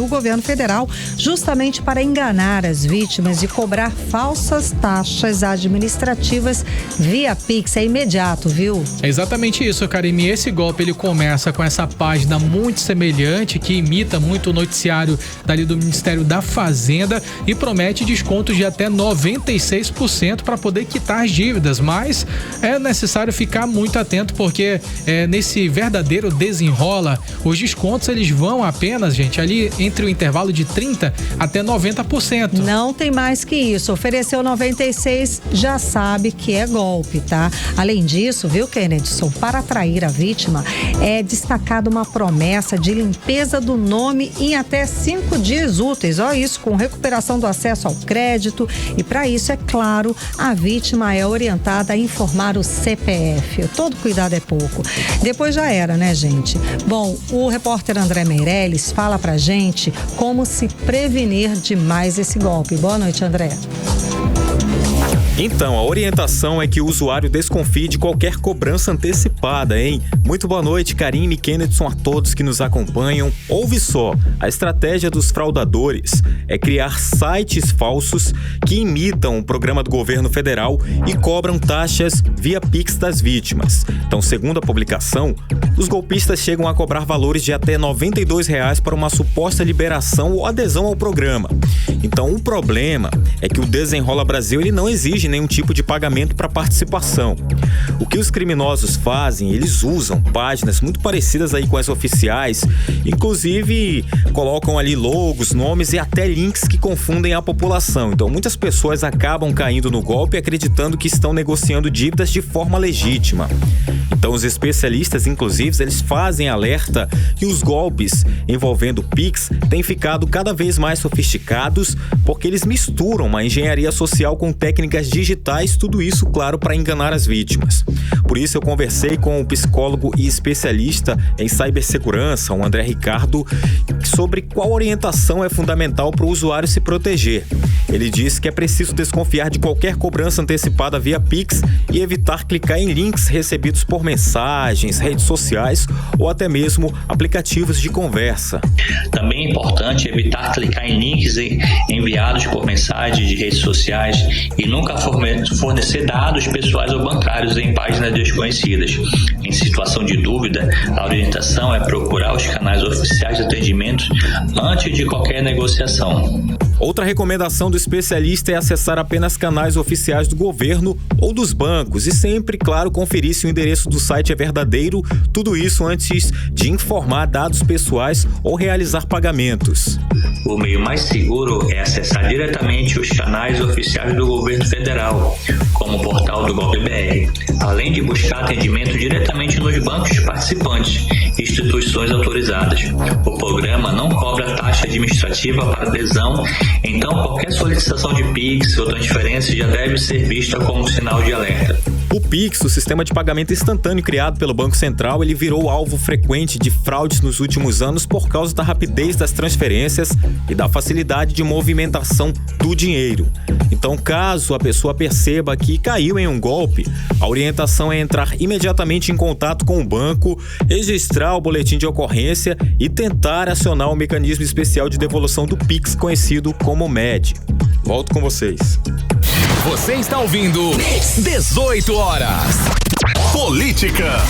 governo federal, justamente para enganar as vítimas e cobrar falsas taxas administrativas via Pix. É imediato, viu? É exatamente isso, Karime. Esse golpe, ele começa com essa página muito semelhante, que imita muito o noticiário dali do Ministério da Fazenda e promete descontos de até 96% para poder quitar as dívidas, mas é necessário ficar muito atento, porque nesse verdadeiro desenrola, os descontos eles vão apenas, gente, ali entre o intervalo de 30% até 90%. Não tem mais que isso. Ofereceu 96%, já sabe que é golpe, tá? Além disso, viu, Kennedson, para atrair a vítima, é destacada uma promessa de limpeza do nome em até 5 dias úteis. Olha isso, com recuperação do acesso ao crédito. E para isso, é claro, a vítima é orientada a informar o CPF. Todo cuidado é pouco. Depois já era, né, gente? Bom, o repórter André Meirelles fala pra gente como se prevenir de mais esse golpe. Boa noite, André. Então, a orientação é que o usuário desconfie de qualquer cobrança antecipada, hein? Muito boa noite, Karime e Kennedson, a todos que nos acompanham. Ouve só, a estratégia dos fraudadores é criar sites falsos que imitam o programa do governo federal e cobram taxas via Pix das vítimas. Então, segundo a publicação, os golpistas chegam a cobrar valores de até R$ 92 para uma suposta liberação ou adesão ao programa. Então, o problema é que o Desenrola Brasil ele não exige nenhum tipo de pagamento para participação. O que os criminosos fazem, eles usam páginas muito parecidas aí com as oficiais, inclusive colocam ali logos, nomes e até links que confundem a população. Então muitas pessoas acabam caindo no golpe acreditando que estão negociando dívidas de forma legítima. Então os especialistas, inclusive, eles fazem alerta que os golpes envolvendo Pix têm ficado cada vez mais sofisticados porque eles misturam uma engenharia social com técnicas digitais, tudo isso, claro, para enganar as vítimas. Por isso eu conversei com o psicólogo e especialista em cibersegurança, o André Ricardo, sobre qual orientação é fundamental para o usuário se proteger. Ele disse que é preciso desconfiar de qualquer cobrança antecipada via Pix e evitar clicar em links recebidos por mensagens, redes sociais ou até mesmo aplicativos de conversa. Também é importante evitar clicar em links enviados por mensagens de redes sociais e nunca fornecer dados pessoais ou bancários em páginas desconhecidas. Em situação de dúvida, a orientação é procurar os canais oficiais de atendimento antes de qualquer negociação. Outra recomendação do especialista é acessar apenas canais oficiais do governo ou dos bancos e sempre, claro, conferir se o endereço do site é verdadeiro, tudo isso antes de informar dados pessoais ou realizar pagamentos. O meio mais seguro é acessar diretamente os canais oficiais do governo federal, como o portal do Golpe BR, além de buscar atendimento diretamente nos bancos participantes e instituições autorizadas. O programa não cobra taxa administrativa para adesão, então qualquer solicitação de Pix ou transferência já deve ser vista como sinal de alerta. O Pix, o sistema de pagamento instantâneo criado pelo Banco Central, ele virou alvo frequente de fraudes nos últimos anos por causa da rapidez das transferências e da facilidade de movimentação do dinheiro. Então, caso a pessoa perceba que caiu em um golpe, a orientação é entrar imediatamente em contato com o banco, registrar o boletim de ocorrência e tentar acionar o mecanismo especial de devolução do Pix, conhecido como MED. Volto com vocês. Você está ouvindo 18 horas. Política.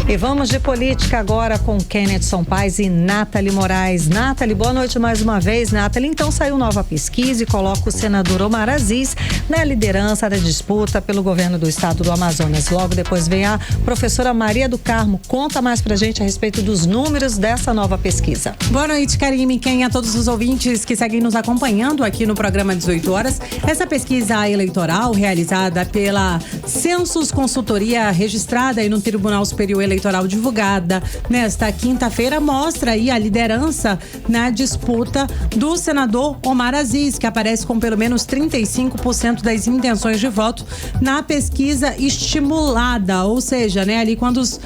E vamos de política agora com Kennedson Paes e Nathalie Moraes. Nathalie, boa noite mais uma vez. Nathalie, então saiu nova pesquisa e coloca o senador Omar Aziz na liderança da disputa pelo governo do estado do Amazonas. Logo depois vem a professora Maria do Carmo. Conta mais pra gente a respeito dos números dessa nova pesquisa. Boa noite, Karime, quem a todos os ouvintes que seguem nos acompanhando aqui no programa 18 horas. Essa pesquisa eleitoral realizada pela Census Consultoria, registrada aí no Tribunal Superior Eleitoral, divulgada nesta quinta-feira, mostra aí a liderança na disputa do senador Omar Aziz, que aparece com pelo menos 35% das intenções de voto na pesquisa estimulada, ou seja, né, ali quando os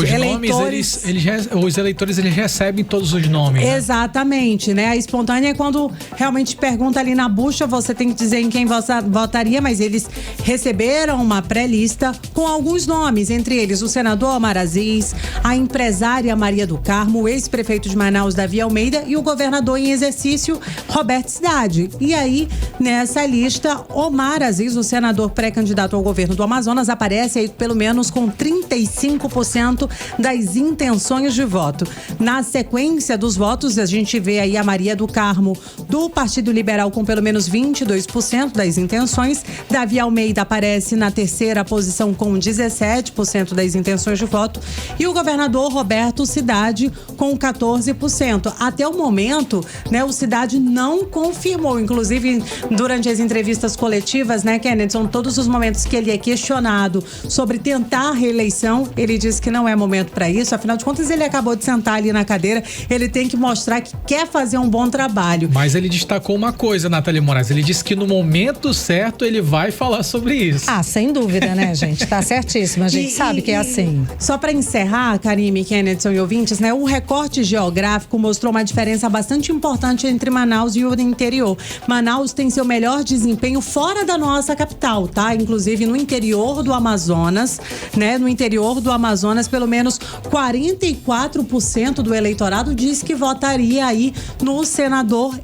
eleitores... Nomes, os eleitores eles recebem todos os nomes. Né? Exatamente, né? A espontânea é quando realmente pergunta ali na bucha, você tem que dizer em quem votaria, mas eles receberam uma pré-lista com alguns nomes, entre eles o senador Omar Aziz, a empresária Maria do Carmo, o ex-prefeito de Manaus, Davi Almeida, e o governador em exercício, Roberto Cidade. E aí, nessa lista, Omar Aziz, o senador pré-candidato ao governo do Amazonas, aparece aí pelo menos com 35% das intenções de voto. Na sequência dos votos, a gente vê aí a Maria do Carmo, do Partido Liberal, com pelo menos 22% das intenções. Davi Almeida aparece na terceira posição com 17% das intenções de voto, e o governador Roberto Cidade com 14%. Até o momento, né, o Cidade não confirmou, inclusive durante as entrevistas coletivas, né, Kennedson, todos os momentos que ele é questionado sobre tentar a reeleição, ele diz que não é momento para isso, afinal de contas ele acabou de sentar ali na cadeira, ele tem que mostrar que quer fazer um bom trabalho. Mas ele destacou uma coisa, Nathalie Moraes, ele disse que no momento certo ele vai falar sobre isso. Ah, sem dúvida, né, gente? Tá certíssimo, a gente sabe que é assim. Só para encerrar, Karime, Kennedson e ouvintes, né? O recorte geográfico mostrou uma diferença bastante importante entre Manaus e o interior. Manaus tem seu melhor desempenho fora da nossa capital, tá? Inclusive no interior do Amazonas, né? No interior do Amazonas, pelo menos 44% do eleitorado diz que votaria aí no senador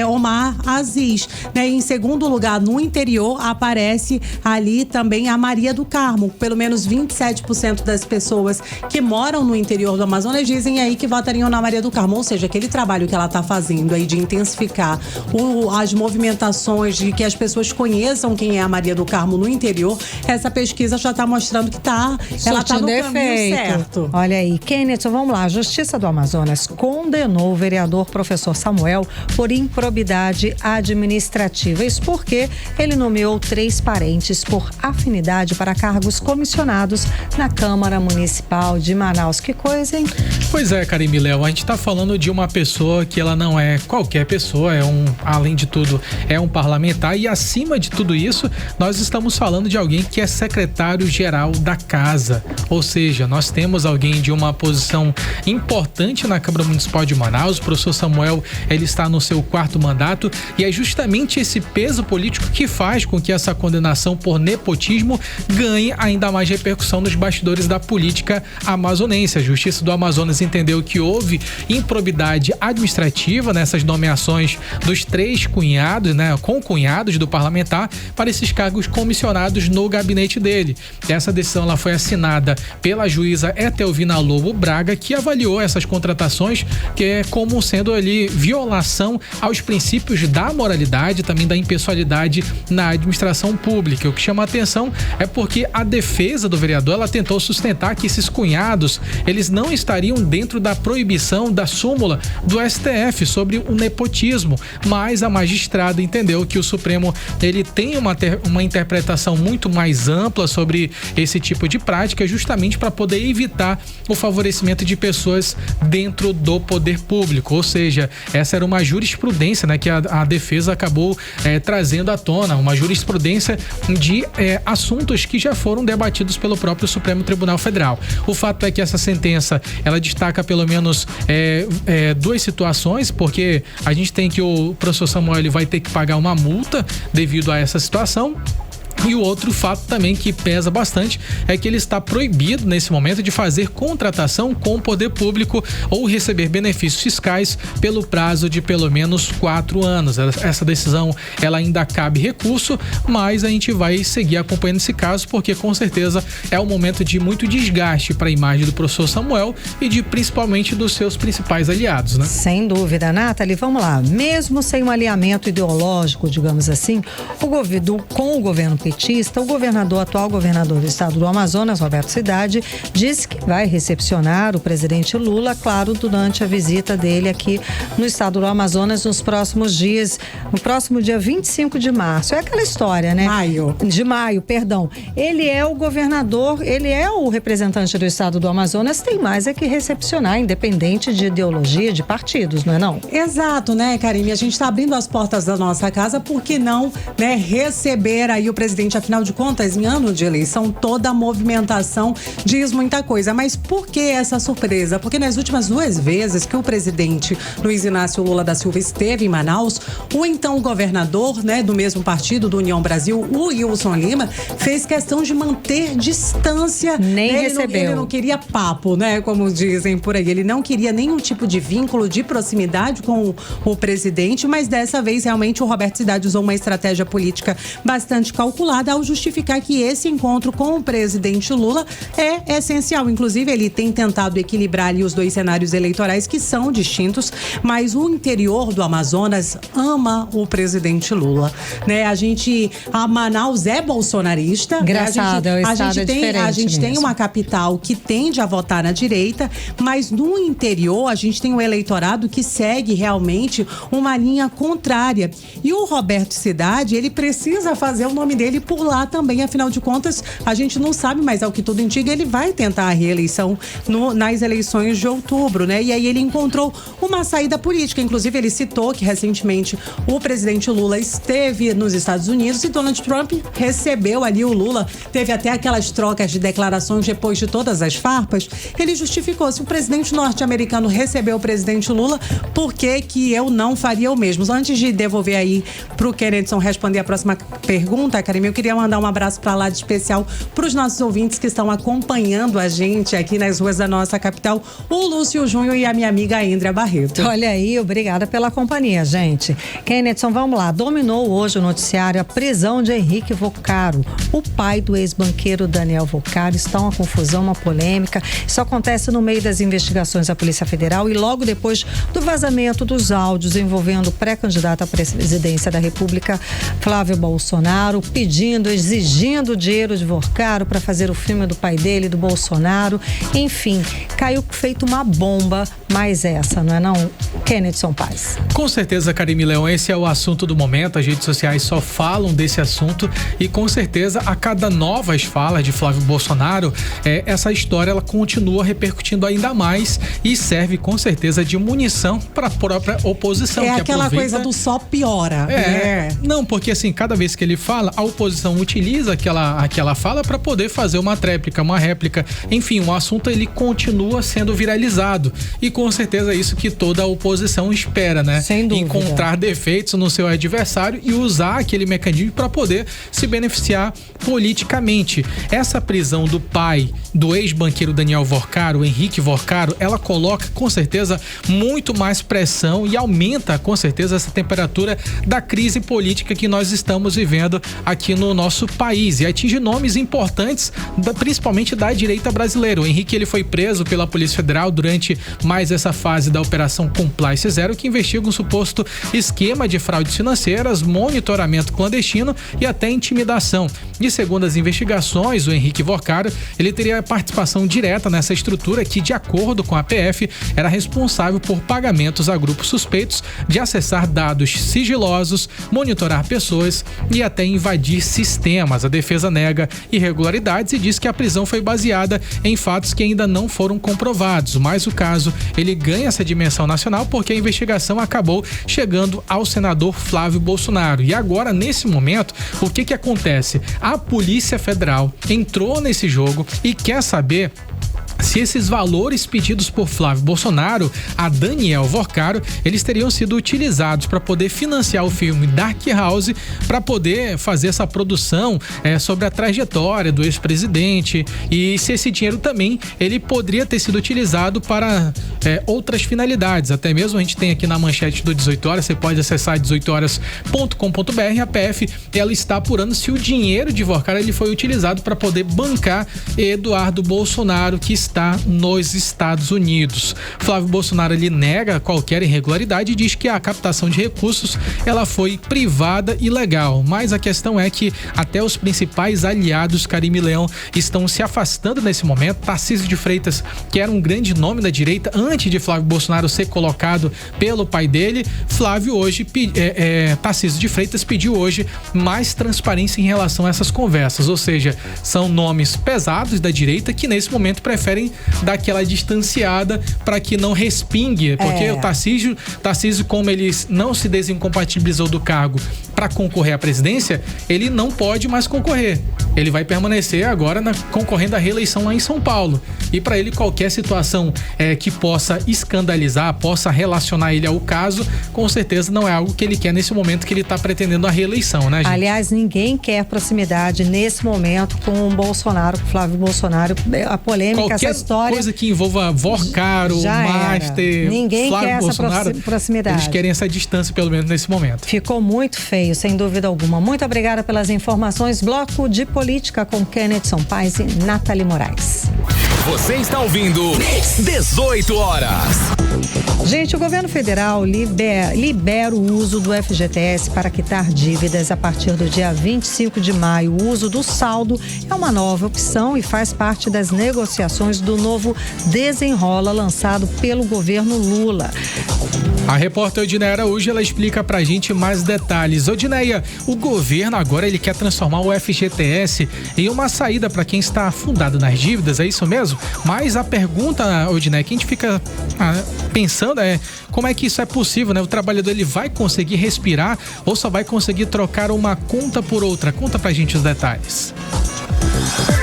Omar Aziz, né? Em segundo lugar, no interior, aparece ali também a Maria do Carmo. Pelo menos 27% das pessoas que moram no interior do Amazonas dizem aí que votariam na Maria do Carmo, ou seja, aquele trabalho que ela está fazendo aí de intensificar as movimentações, de que as pessoas conheçam quem é a Maria do Carmo no interior, essa pesquisa já está mostrando que ela está no caminho certo. Olha aí, Kenneth, vamos lá, a Justiça do Amazonas condenou o vereador professor Samuel por improbidade administrativa, isso porque ele nomeou 3 parentes por afinidade para cargos comissionados na Câmara Municipal de Manaus. Que coisa, hein? Pois é, Karime Léo, a gente tá falando de uma pessoa que ela não é qualquer pessoa, além de tudo, é um parlamentar, e acima de tudo isso, nós estamos falando de alguém que é secretário-geral da casa, ou seja, nós temos alguém de uma posição importante na Câmara Municipal de Manaus. O professor Samuel, ele está no seu 4º mandato, e é justamente esse peso político que faz com que essa condenação por nepotismo ganhe ainda mais repercussão nos bastidores da política amazonense. A Justiça do Amazonas entendeu que houve improbidade administrativa nessas nomeações dos 3 cunhados, né, concunhados do parlamentar para esses cargos comissionados no gabinete dele. Essa decisão ela foi assinada pela juíza Etelvina Lobo Braga, que avaliou essas contratações como sendo ali violação aos princípios da moralidade, também da impessoalidade na administração pública. O que chama a atenção é porque a defesa do vereador, ela tentou sustentar que esses cunhados, eles não estariam dentro da proibição da súmula do STF sobre o nepotismo, mas a magistrada entendeu que o Supremo, ele tem uma interpretação muito mais ampla sobre esse tipo de prática, justamente para poder evitar o favorecimento de pessoas dentro do poder público, ou seja, essa era uma jurisprudência, né, que a defesa acabou trazendo à tona, uma jurisprudência de assuntos que já foram debatidos pelo próprio Supremo Tribunal Federal. O fato é que essa sentença, ela destaca pelo menos 2 situações, porque a gente tem que o professor Samuel, ele vai ter que pagar uma multa devido a essa situação. E o outro fato também que pesa bastante é que ele está proibido nesse momento de fazer contratação com o poder público ou receber benefícios fiscais pelo prazo de pelo menos 4 anos. Essa decisão ela ainda cabe recurso, mas a gente vai seguir acompanhando esse caso porque com certeza é um momento de muito desgaste para a imagem do professor Samuel e principalmente dos seus principais aliados, né? Sem dúvida, Nathalie, vamos lá. Mesmo sem um alinhamento ideológico, digamos assim, com o governo petista, o atual governador do estado do Amazonas, Roberto Cidade, disse que vai recepcionar o presidente Lula, claro, durante a visita dele aqui no estado do Amazonas nos próximos dias, no próximo dia 25 de março. É aquela história, né? De maio, perdão. Ele é o governador, ele é o representante do estado do Amazonas, tem mais é que recepcionar, independente de ideologia, de partidos, não é não? Exato, né, Karine? A gente está abrindo as portas da nossa casa, por que não, né, receber aí o presidente? Afinal de contas, em ano de eleição, toda a movimentação diz muita coisa. Mas por que essa surpresa? Porque nas últimas 2 vezes que o presidente Luiz Inácio Lula da Silva esteve em Manaus, o então governador, né, do mesmo partido, do União Brasil, o Wilson Lima, fez questão de manter distância. Nem recebeu. Ele não queria papo, né, como dizem por aí. Ele não queria nenhum tipo de vínculo, de proximidade com o presidente, mas dessa vez realmente o Roberto Cidade usou uma estratégia política bastante calculada ao justificar que esse encontro com o presidente Lula é essencial. Inclusive, ele tem tentado equilibrar ali os 2 cenários eleitorais que são distintos, mas o interior do Amazonas ama o presidente Lula, né? A Manaus é bolsonarista. Engraçado, é o estado diferente. A gente tem uma capital que tende a votar na direita, mas no interior a gente tem um eleitorado que segue realmente uma linha contrária. E o Roberto Cidade, ele precisa fazer o nome dele por lá também, afinal de contas, a gente não sabe, mas ao que tudo indica, ele vai tentar a reeleição nas eleições de outubro, né? E aí ele encontrou uma saída política. Inclusive, ele citou que recentemente o presidente Lula esteve nos Estados Unidos e Donald Trump recebeu ali o Lula. Teve até aquelas trocas de declarações depois de todas as farpas. Ele justificou, se o presidente norte-americano recebeu o presidente Lula, por que eu não faria o mesmo? Antes de devolver aí pro Kennedson responder a próxima pergunta, Karime, eu queria mandar um abraço para lá de especial para os nossos ouvintes que estão acompanhando a gente aqui nas ruas da nossa capital, o Lúcio Júnior e a minha amiga Endria Barreto. Olha aí, obrigada pela companhia, gente. Kennedson, vamos lá. Dominou hoje o noticiário a prisão de Henrique Vocaro, o pai do ex-banqueiro Daniel Vocaro. Está uma confusão, uma polêmica. Isso acontece no meio das investigações da Polícia Federal e logo depois do vazamento dos áudios envolvendo o pré-candidato à presidência da República, Flávio Bolsonaro, exigindo dinheiro de Vocaro para fazer o filme do pai dele, do Bolsonaro. Enfim, caiu feito uma bomba, mas essa, não é não? Kennedson Paz. Com certeza, Karime Leão, esse é o assunto do momento. As redes sociais só falam desse assunto e com certeza a cada novas falas de Flávio Bolsonaro, essa história ela continua repercutindo ainda mais e serve com certeza de munição para a própria oposição. É aquela coisa do só piora. Não, porque assim, cada vez que ele fala, a oposição utiliza aquela fala para poder fazer uma réplica, enfim, o assunto ele continua sendo viralizado e com certeza é isso que toda a oposição espera, né? Sem dúvida. Encontrar defeitos no seu adversário e usar aquele mecanismo para poder se beneficiar politicamente. Essa prisão do pai do ex-banqueiro Daniel Vocaro, Henrique Vocaro, ela coloca com certeza muito mais pressão e aumenta com certeza essa temperatura da crise política que nós estamos vivendo aqui no nosso país e atinge nomes importantes, principalmente da direita brasileira. O Henrique ele foi preso pela Polícia Federal durante mais essa fase da Operação Compliance Zero, que investiga um suposto esquema de fraudes financeiras, monitoramento clandestino e até intimidação. E segundo as investigações, o Henrique Vocaro, ele teria participação direta nessa estrutura que, de acordo com a PF, era responsável por pagamentos a grupos suspeitos de acessar dados sigilosos, monitorar pessoas e até invadir sistemas. A defesa nega irregularidades e diz que a prisão foi baseada em fatos que ainda não foram comprovados, mas o caso ele ganha essa dimensão nacional porque a investigação acabou chegando ao senador Flávio Bolsonaro. E agora, nesse momento, o que acontece? A Polícia Federal entrou nesse jogo e quer saber se esses valores pedidos por Flávio Bolsonaro a Daniel Vorcaro, eles teriam sido utilizados para poder financiar o filme Dark House, para poder fazer essa produção sobre a trajetória do ex-presidente, e se esse dinheiro também ele poderia ter sido utilizado para outras finalidades. Até mesmo a gente tem aqui na manchete do 18 horas, você pode acessar 18horas.com.br, a PF ela está apurando se o dinheiro de Vorcaro ele foi utilizado para poder bancar Eduardo Bolsonaro, que está nos Estados Unidos. Flávio Bolsonaro ele nega qualquer irregularidade e diz que a captação de recursos ela foi privada e legal, mas a questão é que até os principais aliados Karime Leão estão se afastando nesse momento. Tarcísio de Freitas, que era um grande nome da direita antes de Flávio Bolsonaro ser colocado pelo pai dele, Tarcísio de Freitas pediu hoje mais transparência em relação a essas conversas, ou seja, são nomes pesados da direita que nesse momento preferem dar aquela distanciada para que não respingue, porque o Tarcísio, como ele não se desincompatibilizou do cargo para concorrer à presidência, ele não pode mais concorrer. Ele vai permanecer agora concorrendo à reeleição lá em São Paulo. E para ele, qualquer situação que possa escandalizar, possa relacionar ele ao caso, com certeza não é algo que ele quer nesse momento que ele está pretendendo a reeleição, né, gente? Aliás, ninguém quer proximidade nesse momento com o Bolsonaro, com o Flávio Bolsonaro. A polêmica, qualquer essa história... coisa que envolva Vorcaro, Master, ninguém Flávio quer Bolsonaro, essa proximidade. Eles querem essa distância, pelo menos nesse momento. Ficou muito feio, sem dúvida alguma. Muito obrigada pelas informações. Bloco de Política com Kenneth Paes e Nathalie Moraes. Você está ouvindo 18 horas. Gente, o governo federal libera o uso do FGTS para quitar dívidas a partir do dia 25 de maio. O uso do saldo é uma nova opção e faz parte das negociações do novo Desenrola lançado pelo governo Lula. A repórter Odineia Araújo, ela explica pra gente mais detalhes. Odineia, o governo agora ele quer transformar o FGTS em uma saída para quem está afundado nas dívidas, é isso mesmo? Mas a pergunta, Odineia, que a gente fica pensando é como é que isso é possível, né? O trabalhador ele vai conseguir respirar ou só vai conseguir trocar uma conta por outra? Conta pra gente os detalhes.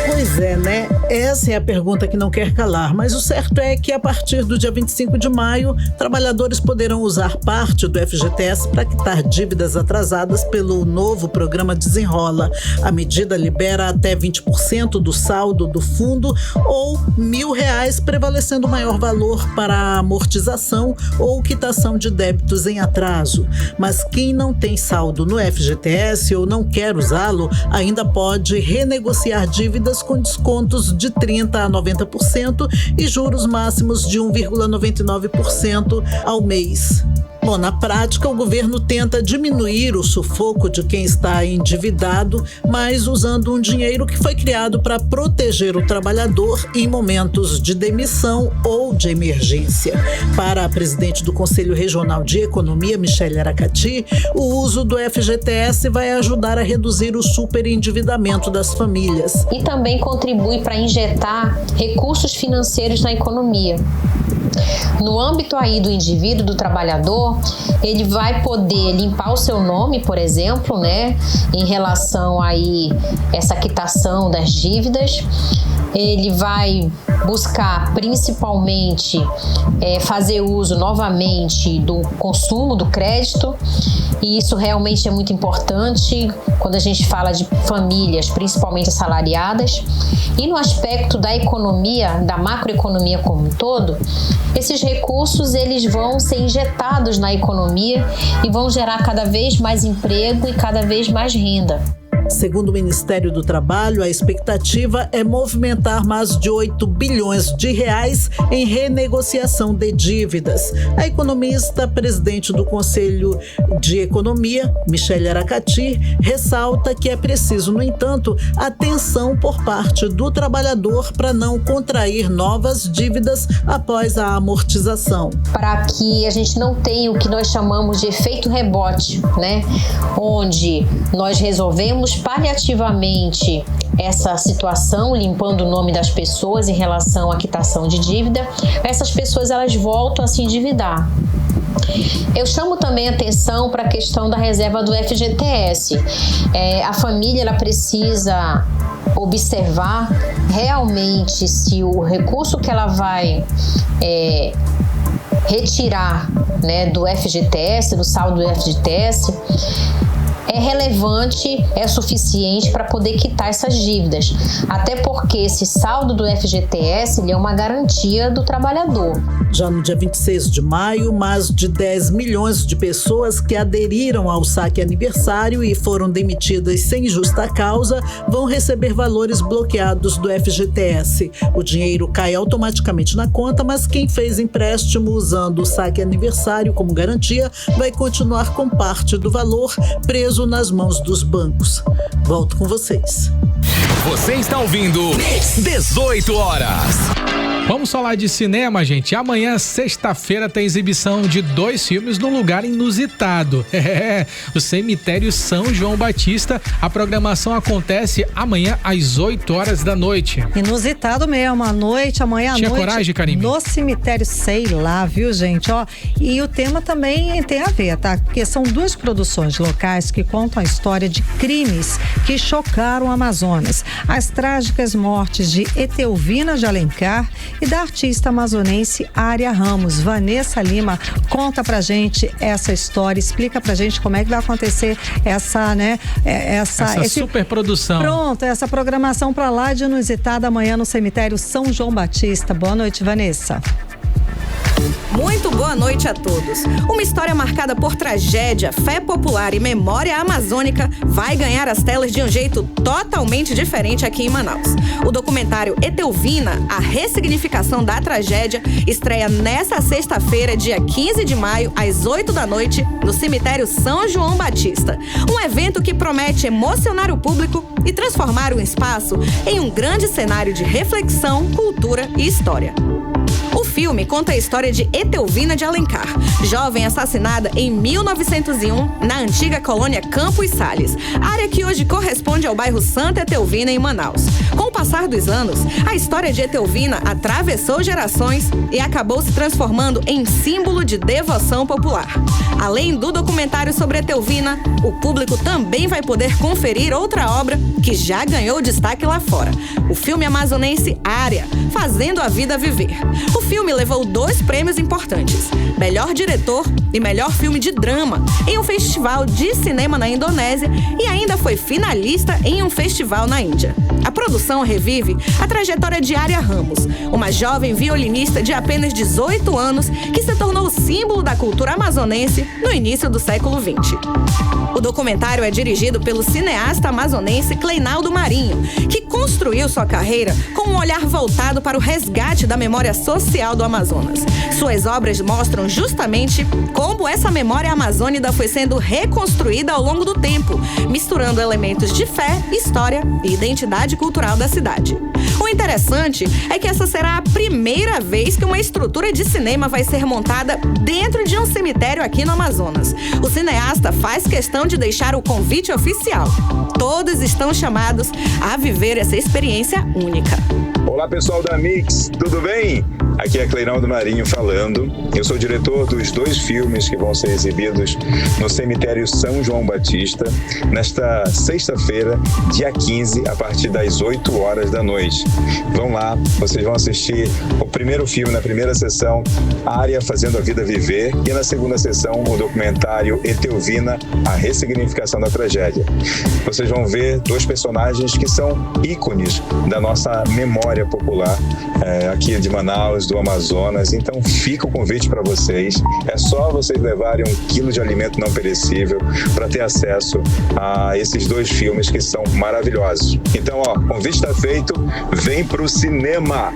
Pois é, né? Essa é a pergunta que não quer calar, mas o certo é que a partir do dia 25 de maio, trabalhadores poderão usar parte do FGTS para quitar dívidas atrasadas pelo novo programa Desenrola. A medida libera até 20% do saldo do fundo ou R$1.000, prevalecendo o maior valor para a amortização ou quitação de débitos em atraso. Mas quem não tem saldo no FGTS ou não quer usá-lo, ainda pode renegociar dívidas com descontos de 30% a 90% e juros máximos de 1,99% ao mês. Bom, na prática, o governo tenta diminuir o sufoco de quem está endividado, mas usando um dinheiro que foi criado para proteger o trabalhador em momentos de demissão ou de emergência. Para a presidente do Conselho Regional de Economia, Michele Aracati, o uso do FGTS vai ajudar a reduzir o superendividamento das famílias. E também contribui para injetar recursos financeiros na economia. No âmbito aí do indivíduo, do trabalhador, ele vai poder limpar o seu nome, por exemplo, né, em relação aí essa quitação das dívidas. Ele vai buscar principalmente fazer uso novamente do consumo do crédito, e isso realmente é muito importante quando a gente fala de famílias, principalmente assalariadas. E no aspecto da economia, da macroeconomia como um todo, esses recursos eles vão ser injetados na economia e vão gerar cada vez mais emprego e cada vez mais renda. Segundo o Ministério do Trabalho, a expectativa é movimentar mais de R$8 bilhões em renegociação de dívidas. A economista, presidente do Conselho de Economia, Michele Aracati, ressalta que é preciso, no entanto, atenção por parte do trabalhador para não contrair novas dívidas após a amortização. Para que a gente não tenha o que nós chamamos de efeito rebote, né? Onde nós resolvemos paliativamente essa situação, limpando o nome das pessoas em relação à quitação de dívida, essas pessoas elas voltam a se endividar. Eu chamo também atenção para a questão da reserva do FGTS. A família ela precisa observar realmente se o recurso que ela vai retirar, né, do FGTS, do saldo do FGTS, é relevante, é suficiente para poder quitar essas dívidas. Até porque esse saldo do FGTS ele é uma garantia do trabalhador. Já no dia 26 de maio, mais de 10 milhões de pessoas que aderiram ao saque aniversário e foram demitidas sem justa causa vão receber valores bloqueados do FGTS. O dinheiro cai automaticamente na conta, mas quem fez empréstimo usando o saque aniversário como garantia vai continuar com parte do valor preso nas mãos dos bancos. Volto com vocês. Você está ouvindo 18 horas. Vamos falar de cinema, gente. Amanhã, sexta-feira, tem exibição de 2 filmes num lugar inusitado. O Cemitério São João Batista. A programação acontece amanhã às 8 horas da noite. Inusitado mesmo, amanhã à noite. Tinha coragem, Karime? No cemitério, sei lá, viu, gente? E o tema também tem a ver, tá? Porque são 2 produções locais que contam a história de crimes que chocaram o Amazonas. As trágicas mortes de Etelvina de Alencar e da artista amazonense Ária Ramos. Vanessa Lima conta pra gente essa história, explica pra gente como é que vai acontecer essa superprodução. Pronto, essa programação pra lá de inusitada amanhã no cemitério São João Batista. Boa noite, Vanessa. Muito boa noite a todos. Uma história marcada por tragédia, fé popular e memória amazônica vai ganhar as telas de um jeito totalmente diferente aqui em Manaus. O documentário Etelvina, a ressignificação da tragédia, estreia nesta sexta-feira, dia 15 de maio, às 8 da noite, no cemitério São João Batista. Um evento que promete emocionar o público e transformar o espaço em um grande cenário de reflexão, cultura e história. O filme conta a história de Etelvina de Alencar, jovem assassinada em 1901 na antiga colônia Campos Sales, área que hoje corresponde ao bairro Santa Etelvina, em Manaus. Com o passar dos anos, a história de Etelvina atravessou gerações e acabou se transformando em símbolo de devoção popular. Além do documentário sobre Etelvina, o público também vai poder conferir outra obra que já ganhou destaque lá fora: o filme amazonense Ária, Fazendo a Vida Viver. O filme levou 2 prêmios importantes: melhor diretor e melhor filme de drama em um festival de cinema na Indonésia, e ainda foi finalista em um festival na Índia. A produção revive a trajetória de Ária Ramos, uma jovem violinista de apenas 18 anos que se tornou símbolo da cultura amazonense no início do século XX. O documentário é dirigido pelo cineasta amazonense Cleinaldo Marinho, que construiu sua carreira com um olhar voltado para o resgate da memória social do Amazonas. Suas obras mostram justamente como essa memória amazônica foi sendo reconstruída ao longo do tempo, misturando elementos de fé, história e identidade cultural da cidade. O interessante é que essa será a primeira vez que uma estrutura de cinema vai ser montada dentro de um cemitério aqui no Amazonas. O cineasta faz questão de deixar o convite oficial. Todos estão chamados a viver essa experiência única. Olá, pessoal da Mix, tudo bem? Aqui é Cleinaldo Marinho falando. Eu sou diretor dos 2 filmes que vão ser exibidos no cemitério São João Batista nesta sexta-feira, dia 15, a partir das 8 horas da noite. Vão lá, vocês vão assistir o primeiro filme na primeira sessão, Ária, Fazendo a Vida Viver, e na segunda sessão o documentário Etelvina, a ressignificação da tragédia. Vocês vão ver 2 personagens que são ícones da nossa memória popular aqui de Manaus, do Amazonas. Então fica o convite para vocês. É só vocês levarem 1 quilo de alimento não perecível para ter acesso a esses 2 filmes que são maravilhosos. Então, o convite está feito. Vem pro cinema!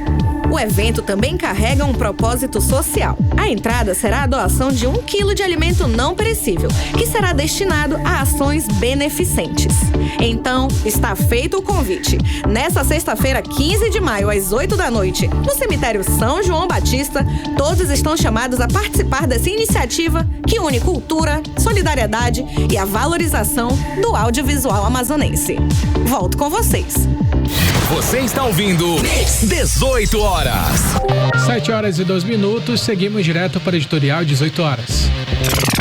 O evento também carrega um propósito social. A entrada será a doação de 1 quilo de alimento não perecível, que será destinado a ações beneficentes. Então, está feito o convite. Nessa sexta-feira, 15 de maio, às 8 da noite, no cemitério São João Batista, todos estão chamados a participar dessa iniciativa que une cultura, solidariedade e a valorização do audiovisual amazonense. Volto com vocês. Você está ouvindo 18 horas. 7 horas e 2 minutos, seguimos direto para o editorial 18 horas.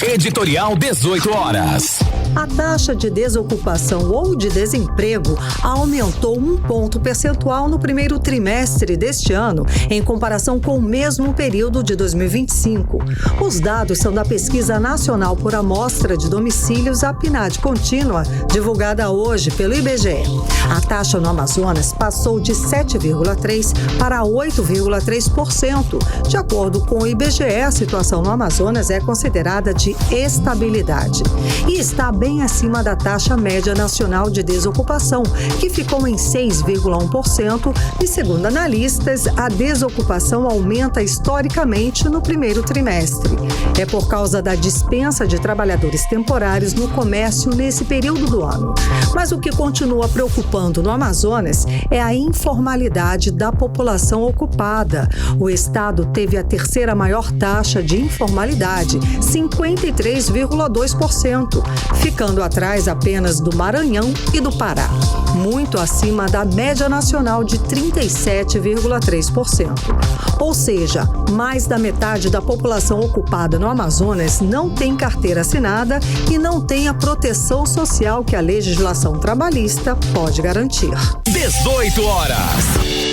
Editorial 18 horas. A taxa de desocupação ou de desemprego aumentou 1 ponto percentual no primeiro trimestre deste ano, em comparação com o mesmo período de 2025. Os dados são da Pesquisa Nacional por Amostra de Domicílios, a PNAD contínua, divulgada hoje pelo IBGE. A taxa no Amazonas passou de 7,3% para 8,3%. De acordo com o IBGE, a situação no Amazonas é considerada de estabilidade e está bem acima da taxa média nacional de desocupação, que ficou em 6,1%, e segundo analistas, a desocupação aumenta historicamente no primeiro trimestre. É por causa da dispensa de trabalhadores temporários no comércio nesse período do ano. Mas o que continua preocupando no Amazonas é a informalidade da população ocupada. O estado teve a terceira maior taxa de informalidade, 53,2%, ficando atrás apenas do Maranhão e do Pará, muito acima da média nacional de 37,3%. Ou seja, mais da metade da população ocupada no Amazonas não tem carteira assinada e não tem a proteção social que a legislação trabalhista pode garantir. 18 horas.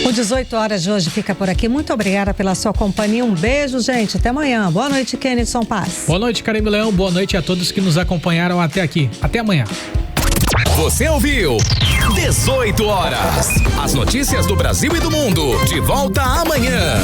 O 18 horas de hoje fica por aqui. Muito obrigada pela sua companhia. Um beijo, gente. Até amanhã. Boa noite, Kennedy Paz. Boa noite, Karime Leão. Boa noite a todos que nos acompanharam até aqui. Até amanhã. Você ouviu 18 horas. As notícias do Brasil e do mundo. De volta amanhã.